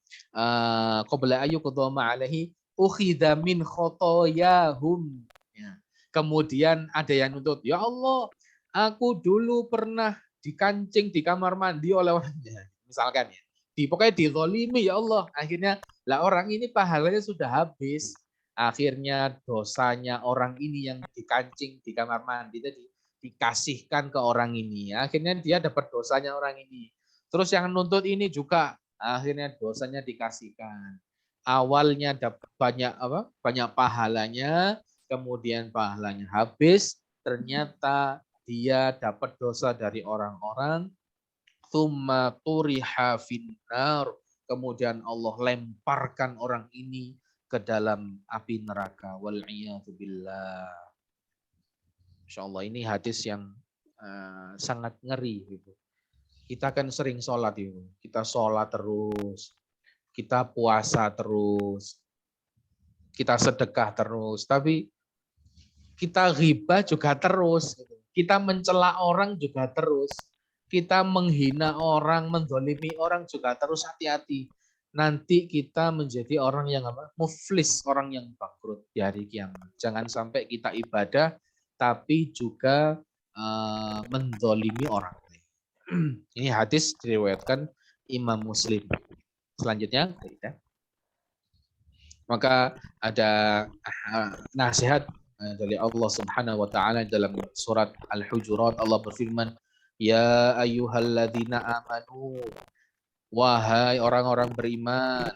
qabla ayu qadama alaihi ukhidha min khotoyahum. Ya. Kemudian ada yang nuntut, ya Allah, aku dulu pernah dikancing di kamar mandi oleh orangnya. Misalkan ya. Pokoknya dizalimi ya Allah. Akhirnya lah orang ini pahalanya sudah habis. Akhirnya dosanya orang ini yang dikancing di kamar mandi tadi dikasihkan ke orang ini. Akhirnya dia dapat dosanya orang ini. Terus yang nuntut ini juga akhirnya dosanya dikasihkan. Awalnya dapat banyak pahalanya, kemudian pahalanya habis, ternyata dia dapat dosa dari orang-orang, tsumma turiha finnar, kemudian Allah lemparkan orang ini ke dalam api neraka. Wal iyadu billah. Insyaallah ini hadis yang sangat ngeri gitu. Kita kan sering sholat itu. Kita sholat terus, kita puasa terus, kita sedekah terus. Tapi kita ghibah juga terus. Kita mencela orang juga terus. Kita menghina orang, mendolimi orang juga terus. Hati-hati. Nanti kita menjadi orang yang apa? Muflis, orang yang bangkrut di hari kiamat. Jangan sampai kita ibadah, tapi juga mendolimi orang lain. Ini hadis diriwayatkan Imam Muslim. Selanjutnya, maka ada nasihat dari Allah Subhanahu wa taala dalam surat Al-Hujurat. Allah berfirman, "Ya ayyuhalladzina amanu, wahai orang-orang beriman,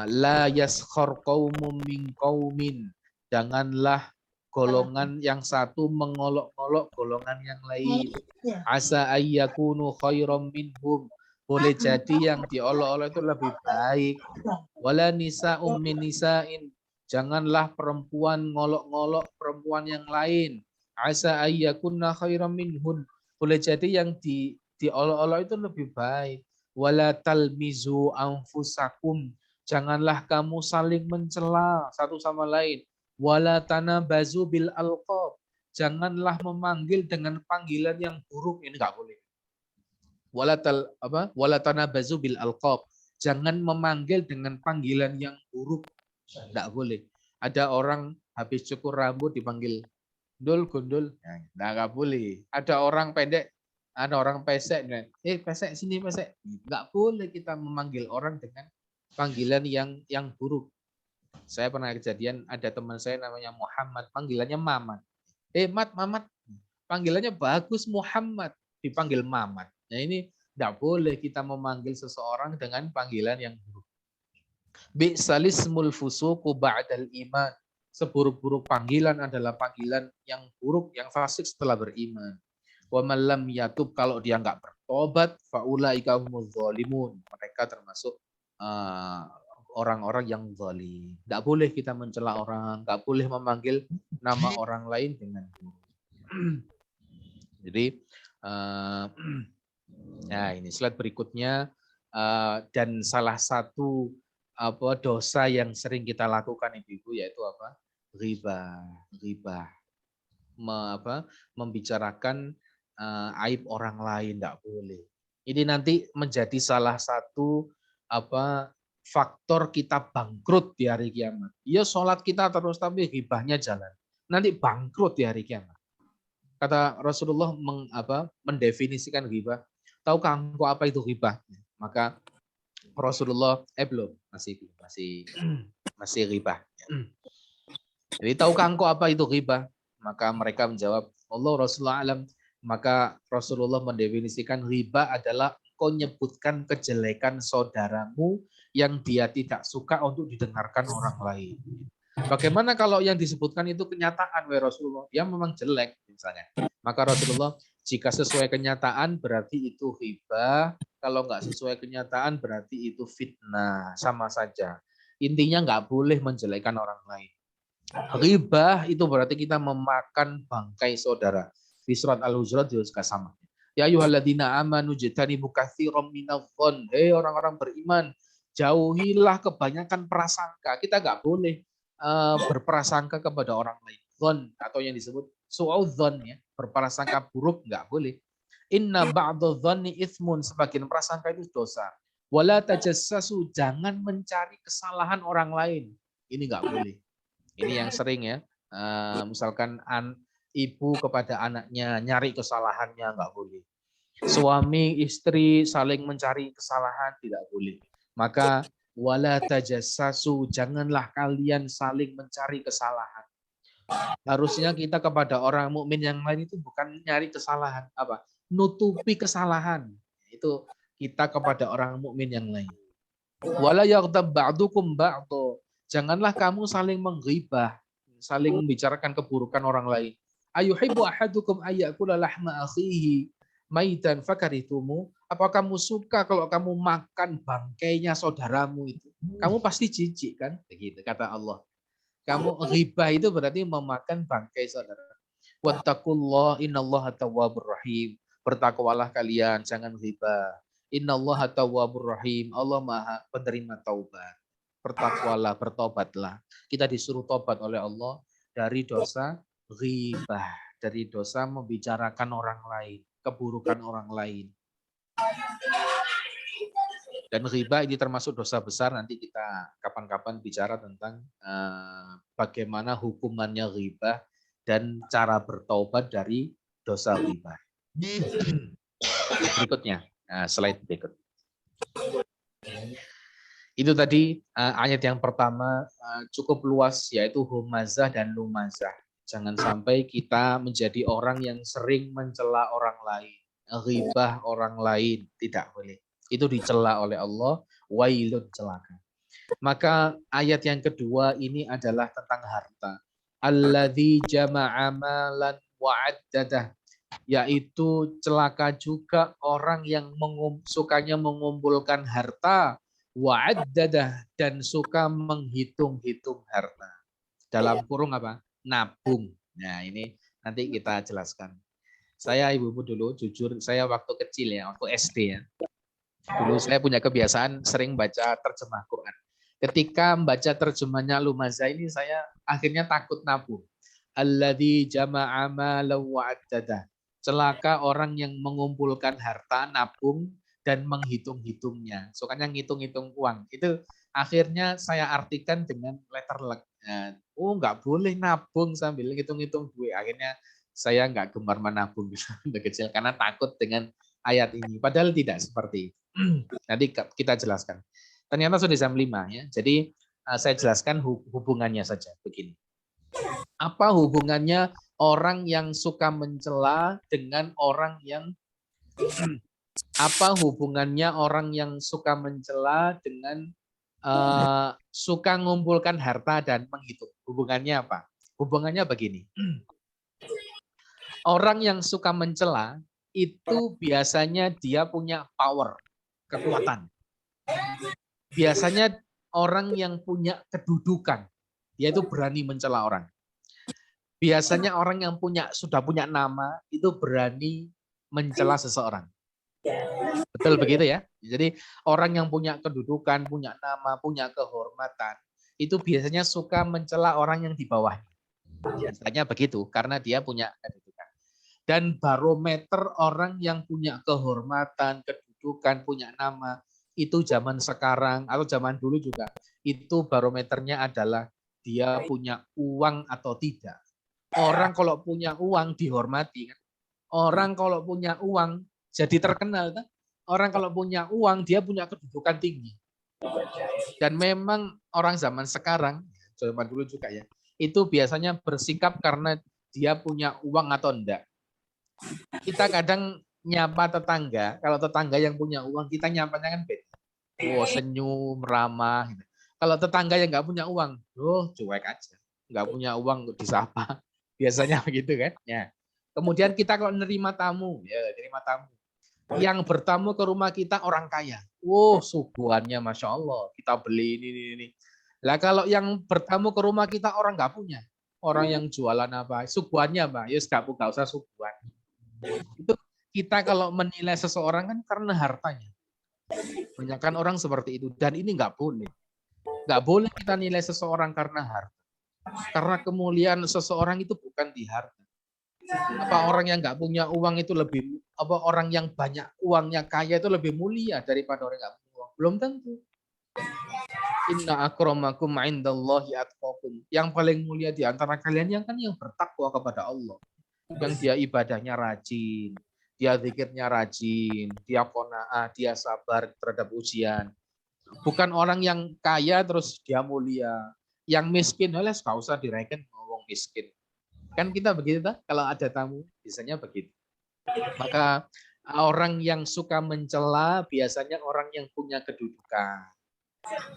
la yaskhar qaumun min qaumin." Janganlah golongan yang satu mengolok-olok golongan yang lain. Asa ayyakunu khairam minhum. Boleh jadi yang diolok-olok itu lebih baik. Wala nisa'um min nisa'in. Janganlah perempuan ngolok-ngolok perempuan yang lain. Asa ayyakunna khairam minhun. Boleh jadi yang diolok-olok itu lebih baik. Wala talmizu anfusakum. Janganlah kamu saling mencela satu sama lain. Wala tanabazu bil alqab. Janganlah memanggil dengan panggilan yang buruk. Ini enggak boleh. Wala tanabazu bil alqab. Jangan memanggil dengan panggilan yang buruk. Enggak boleh. Ada orang habis cukur rambut dipanggil Dul, gundul. Enggak boleh. Ada orang pendek, ada orang pesek. Pesek sini pesek. Enggak boleh kita memanggil orang dengan panggilan yang buruk. Saya pernah kejadian, ada teman saya namanya Muhammad, panggilannya Mamat. Mamat. Panggilannya bagus Muhammad, dipanggil Mamat. Nah ini tidak boleh kita memanggil seseorang dengan panggilan yang buruk. Bi'salismul fusuqu ba'dal iman. Seburuk-buruk panggilan adalah panggilan yang buruk, yang fasik setelah beriman. Wa man lam yatub, kalau dia enggak bertobat, faulaika humuz zalimun. Mereka termasuk orang-orang yang zalim. Enggak boleh kita mencela orang, enggak boleh memanggil nama orang lain dengan buruk. Jadi nah ini slide berikutnya, dan salah satu dosa yang sering kita lakukan ibu-ibu yaitu apa? Ghibah. Membicarakan aib orang lain, enggak boleh. Ini nanti menjadi salah satu faktor kita bangkrut di hari kiamat. Ya sholat kita terus tapi ghibahnya jalan. Nanti bangkrut di hari kiamat. Kata Rasulullah mendefinisikan ghibah. Tahukah engkau apa itu ghibah? Maka Rasulullah belum, masih ghibah. Jadi tahukah engkau apa itu ghibah? Maka mereka menjawab, Allah Rasulullah alam. Maka Rasulullah mendefinisikan ghibah adalah engkau nyebutkan kejelekan saudaramu yang dia tidak suka untuk didengarkan orang lain. Bagaimana kalau yang disebutkan itu kenyataan, wahai Rasulullah? Dia memang jelek misalnya. Maka Rasulullah, jika sesuai kenyataan berarti itu ghibah, kalau nggak sesuai kenyataan berarti itu fitnah, sama saja. Intinya nggak boleh menjelekkan orang lain. Ghibah itu berarti kita memakan bangkai saudara. Di surat Al-Hujurat juga sama. Ya ayyuhalladzina amanu jtanibu katsiran minadh-dhon. Hei orang-orang beriman, jauhilah kebanyakan prasangka. Kita nggak boleh berprasangka kepada orang lain. Dhon atau yang disebut su'udzon, ya, berprasangka buruk nggak boleh. Inna ba'dadh-dhonni itsmun, sebagian prasangka itu dosa. Wala tajassasu, jangan mencari kesalahan orang lain. Ini nggak boleh. Ini yang sering ya. Misalkan ibu kepada anaknya nyari kesalahannya, nggak boleh. Suami istri saling mencari kesalahan, tidak boleh. Maka wala tajassasu, janganlah kalian saling mencari kesalahan. Harusnya kita kepada orang mukmin yang lain itu bukan nyari kesalahan, nutupi kesalahan. Itu kita kepada orang mukmin yang lain. Wala yaghtab ba'dukum ba'dha, janganlah kamu saling menghibah, saling membicarakan keburukan orang lain. Ayuhibbu ahadukum ayyakula lahma akhihi maitan fakaritumu. Apa kamu suka kalau kamu makan bangkainya saudaramu itu? Kamu pasti jijik kan? Begitu kata Allah. Kamu ghibah itu berarti memakan bangkai saudara. Wattaqullah innallaha tawwabur rahim. Bertakwalah kalian, jangan ghibah. Innallaha tawwabur rahim. Allah Maha penerima taubat. Bertakwalah, bertobatlah. Kita disuruh tobat oleh Allah dari dosa ghibah, dari dosa membicarakan orang lain, keburukan orang lain. Dan ghibah ini termasuk dosa besar. Nanti kita kapan-kapan bicara tentang bagaimana hukumannya ghibah dan cara bertaubat dari dosa ghibah. Berikutnya, slide berikut. Itu tadi ayat yang pertama cukup luas, yaitu humazah dan lumazah. Jangan sampai kita menjadi orang yang sering mencela orang lain, ghibah orang lain, tidak boleh. Itu dicela oleh Allah, wailun, celaka. Maka ayat yang kedua ini adalah tentang harta. Alladzi jama'a malan wa'addadah, yaitu celaka juga orang yang sukanya mengumpulkan harta, wa'addadah, dan suka menghitung-hitung harta. Dalam kurung apa? Nabung. Nah, ini nanti kita jelaskan. Saya ibu-ibu dulu, jujur, saya waktu kecil ya, waktu SD ya. Dulu saya punya kebiasaan sering baca terjemah Quran. Ketika membaca terjemahnya Lumazah ini, saya akhirnya takut nabung. Alladzi jama'a malan wa'addadah. Celaka orang yang mengumpulkan harta, nabung, dan menghitung-hitungnya. Sukanya ngitung-ngitung uang. Itu akhirnya saya artikan dengan letter luck. Oh, nggak boleh nabung sambil ngitung-ngitung duit. Akhirnya saya nggak gemar menabung kecil karena takut dengan ayat ini. Padahal tidak seperti itu. Nanti kita jelaskan. Ternyata sudah jam 5 ya. Jadi saya jelaskan hubungannya saja begini. Apa hubungannya orang yang suka mencela dengan orang yang apa hubungannya orang yang suka mencela dengan suka mengumpulkan harta dan menghitung? Hubungannya apa? Hubungannya begini. Orang yang suka mencela itu biasanya dia punya power, kekuatan. Biasanya orang yang punya kedudukan, dia itu berani mencela orang. Biasanya orang yang sudah punya nama itu berani mencela seseorang. Betul begitu ya? Jadi orang yang punya kedudukan, punya nama, punya kehormatan, itu biasanya suka mencela orang yang di bawahnya. Biasanya begitu, karena dia punya kedudukan. Dan barometer orang yang punya kehormatan, kedudukan, punya nama, itu zaman sekarang atau zaman dulu juga, itu barometernya adalah dia punya uang atau tidak. Orang kalau punya uang dihormati. Orang kalau punya uang jadi terkenal. Orang kalau punya uang dia punya kedudukan tinggi. Dan memang orang zaman sekarang, zaman dulu juga ya, itu biasanya bersikap karena dia punya uang atau enggak. Kita kadang nyapa tetangga, kalau tetangga yang punya uang, kita nyapanya kan beda. Oh, senyum, ramah. Gitu. Kalau tetangga yang nggak punya uang, oh cuek aja. Nggak punya uang disapa. Biasanya begitu kan. Ya. Kemudian kita kalau nerima tamu, ya nerima tamu. Yang bertamu ke rumah kita orang kaya. Wow, suguhannya Masya Allah. Kita beli ini. Lah kalau yang bertamu ke rumah kita orang nggak punya. Orang yang jualan apa? Suguhannya apa? Ya nggak usah suguhan. Itu kita kalau menilai seseorang kan karena hartanya. Banyakkan orang seperti itu. Dan ini nggak boleh. Nggak boleh kita nilai seseorang karena harta. Karena kemuliaan seseorang itu bukan di harta. Apa orang yang nggak punya uang itu lebih, apa orang yang banyak uangnya kaya itu lebih mulia daripada orang yang nggak punya uang? Belum tentu. Inna akramakum indallahi atqakum. Yang paling mulia di antara kalian yang bertakwa kepada Allah. Yang dia ibadahnya rajin, dia zikirnya rajin, dia qanaah, dia sabar terhadap ujian. Bukan orang yang kaya terus dia mulia. Yang miskin, nggak usah direken ngomong miskin. Kan kita begitu, kalau ada tamu, biasanya begitu. Maka orang yang suka mencela biasanya orang yang punya kedudukan.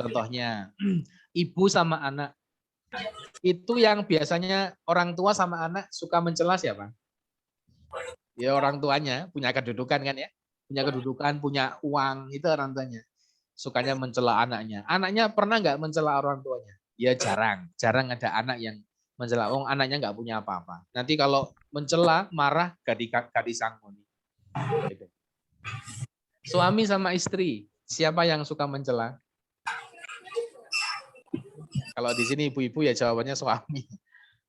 Contohnya, ibu sama anak. Itu yang biasanya orang tua sama anak suka mencela siapa? Ya orang tuanya, punya kedudukan kan ya. Punya kedudukan, punya uang, itu orang tuanya. Sukanya mencela anaknya. Anaknya pernah nggak mencela orang tuanya? Ya jarang. Jarang ada anak yang mencela. Anaknya nggak punya apa-apa. Nanti kalau mencela, marah, gak disangoni. Gitu. Suami sama istri, siapa yang suka mencela? Kalau di sini ibu-ibu ya jawabannya suami.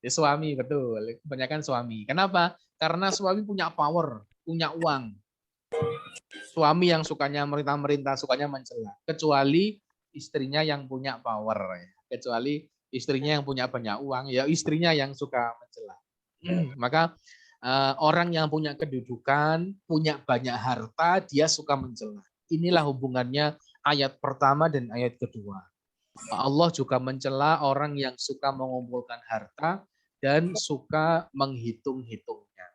Ya, suami, betul. Kebanyakan suami. Kenapa? Karena suami punya power, punya uang. Suami yang sukanya merintah-merintah, sukanya mencela. Kecuali istrinya yang punya power. Kecuali istrinya yang punya banyak uang, ya istrinya yang suka mencela. Maka orang yang punya kedudukan, punya banyak harta, dia suka mencela. Inilah hubungannya ayat pertama dan ayat kedua. Allah juga mencela orang yang suka mengumpulkan harta dan suka menghitung-hitungnya.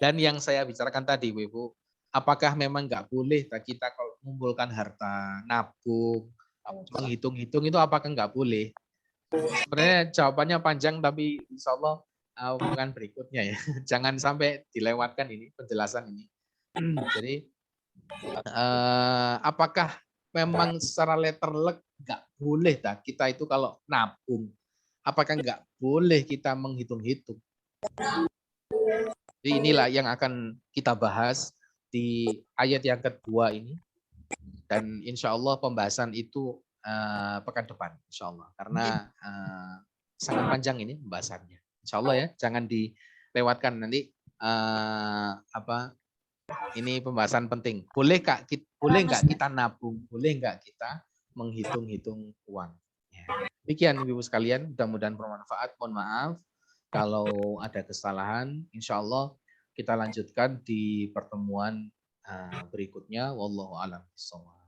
Dan yang saya bicarakan tadi, Ibu, apakah memang nggak boleh kita kalau mengumpulkan harta, nabung, menghitung-hitung itu apakah nggak boleh? Sebenarnya jawabannya panjang, tapi insya Allah bukan berikutnya ya. Jangan sampai dilewatkan ini penjelasan ini. Jadi apakah memang secara letterlek nggak boleh kita itu kalau nabung? Apakah nggak boleh kita menghitung-hitung? Jadi inilah yang akan kita bahas di ayat yang kedua ini. Dan insya Allah pembahasan itu pekan depan, insya Allah. Karena sangat panjang ini pembahasannya. Insya Allah ya, jangan dilewatkan nanti ini pembahasan penting. Boleh nggak kita nabung? Boleh nggak kita menghitung-hitung uang? Ya. Demikian Ibu sekalian, mudah-mudahan bermanfaat. Mohon maaf kalau ada kesalahan. Insya Allah kita lanjutkan di pertemuan berikutnya. Wallahu a'lam bishawab.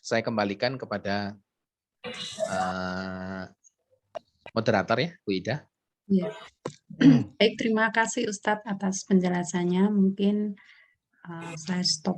Saya kembalikan kepada moderator ya, Bu Ida. Ya. Baik, terima kasih Ustadz atas penjelasannya. Mungkin saya stop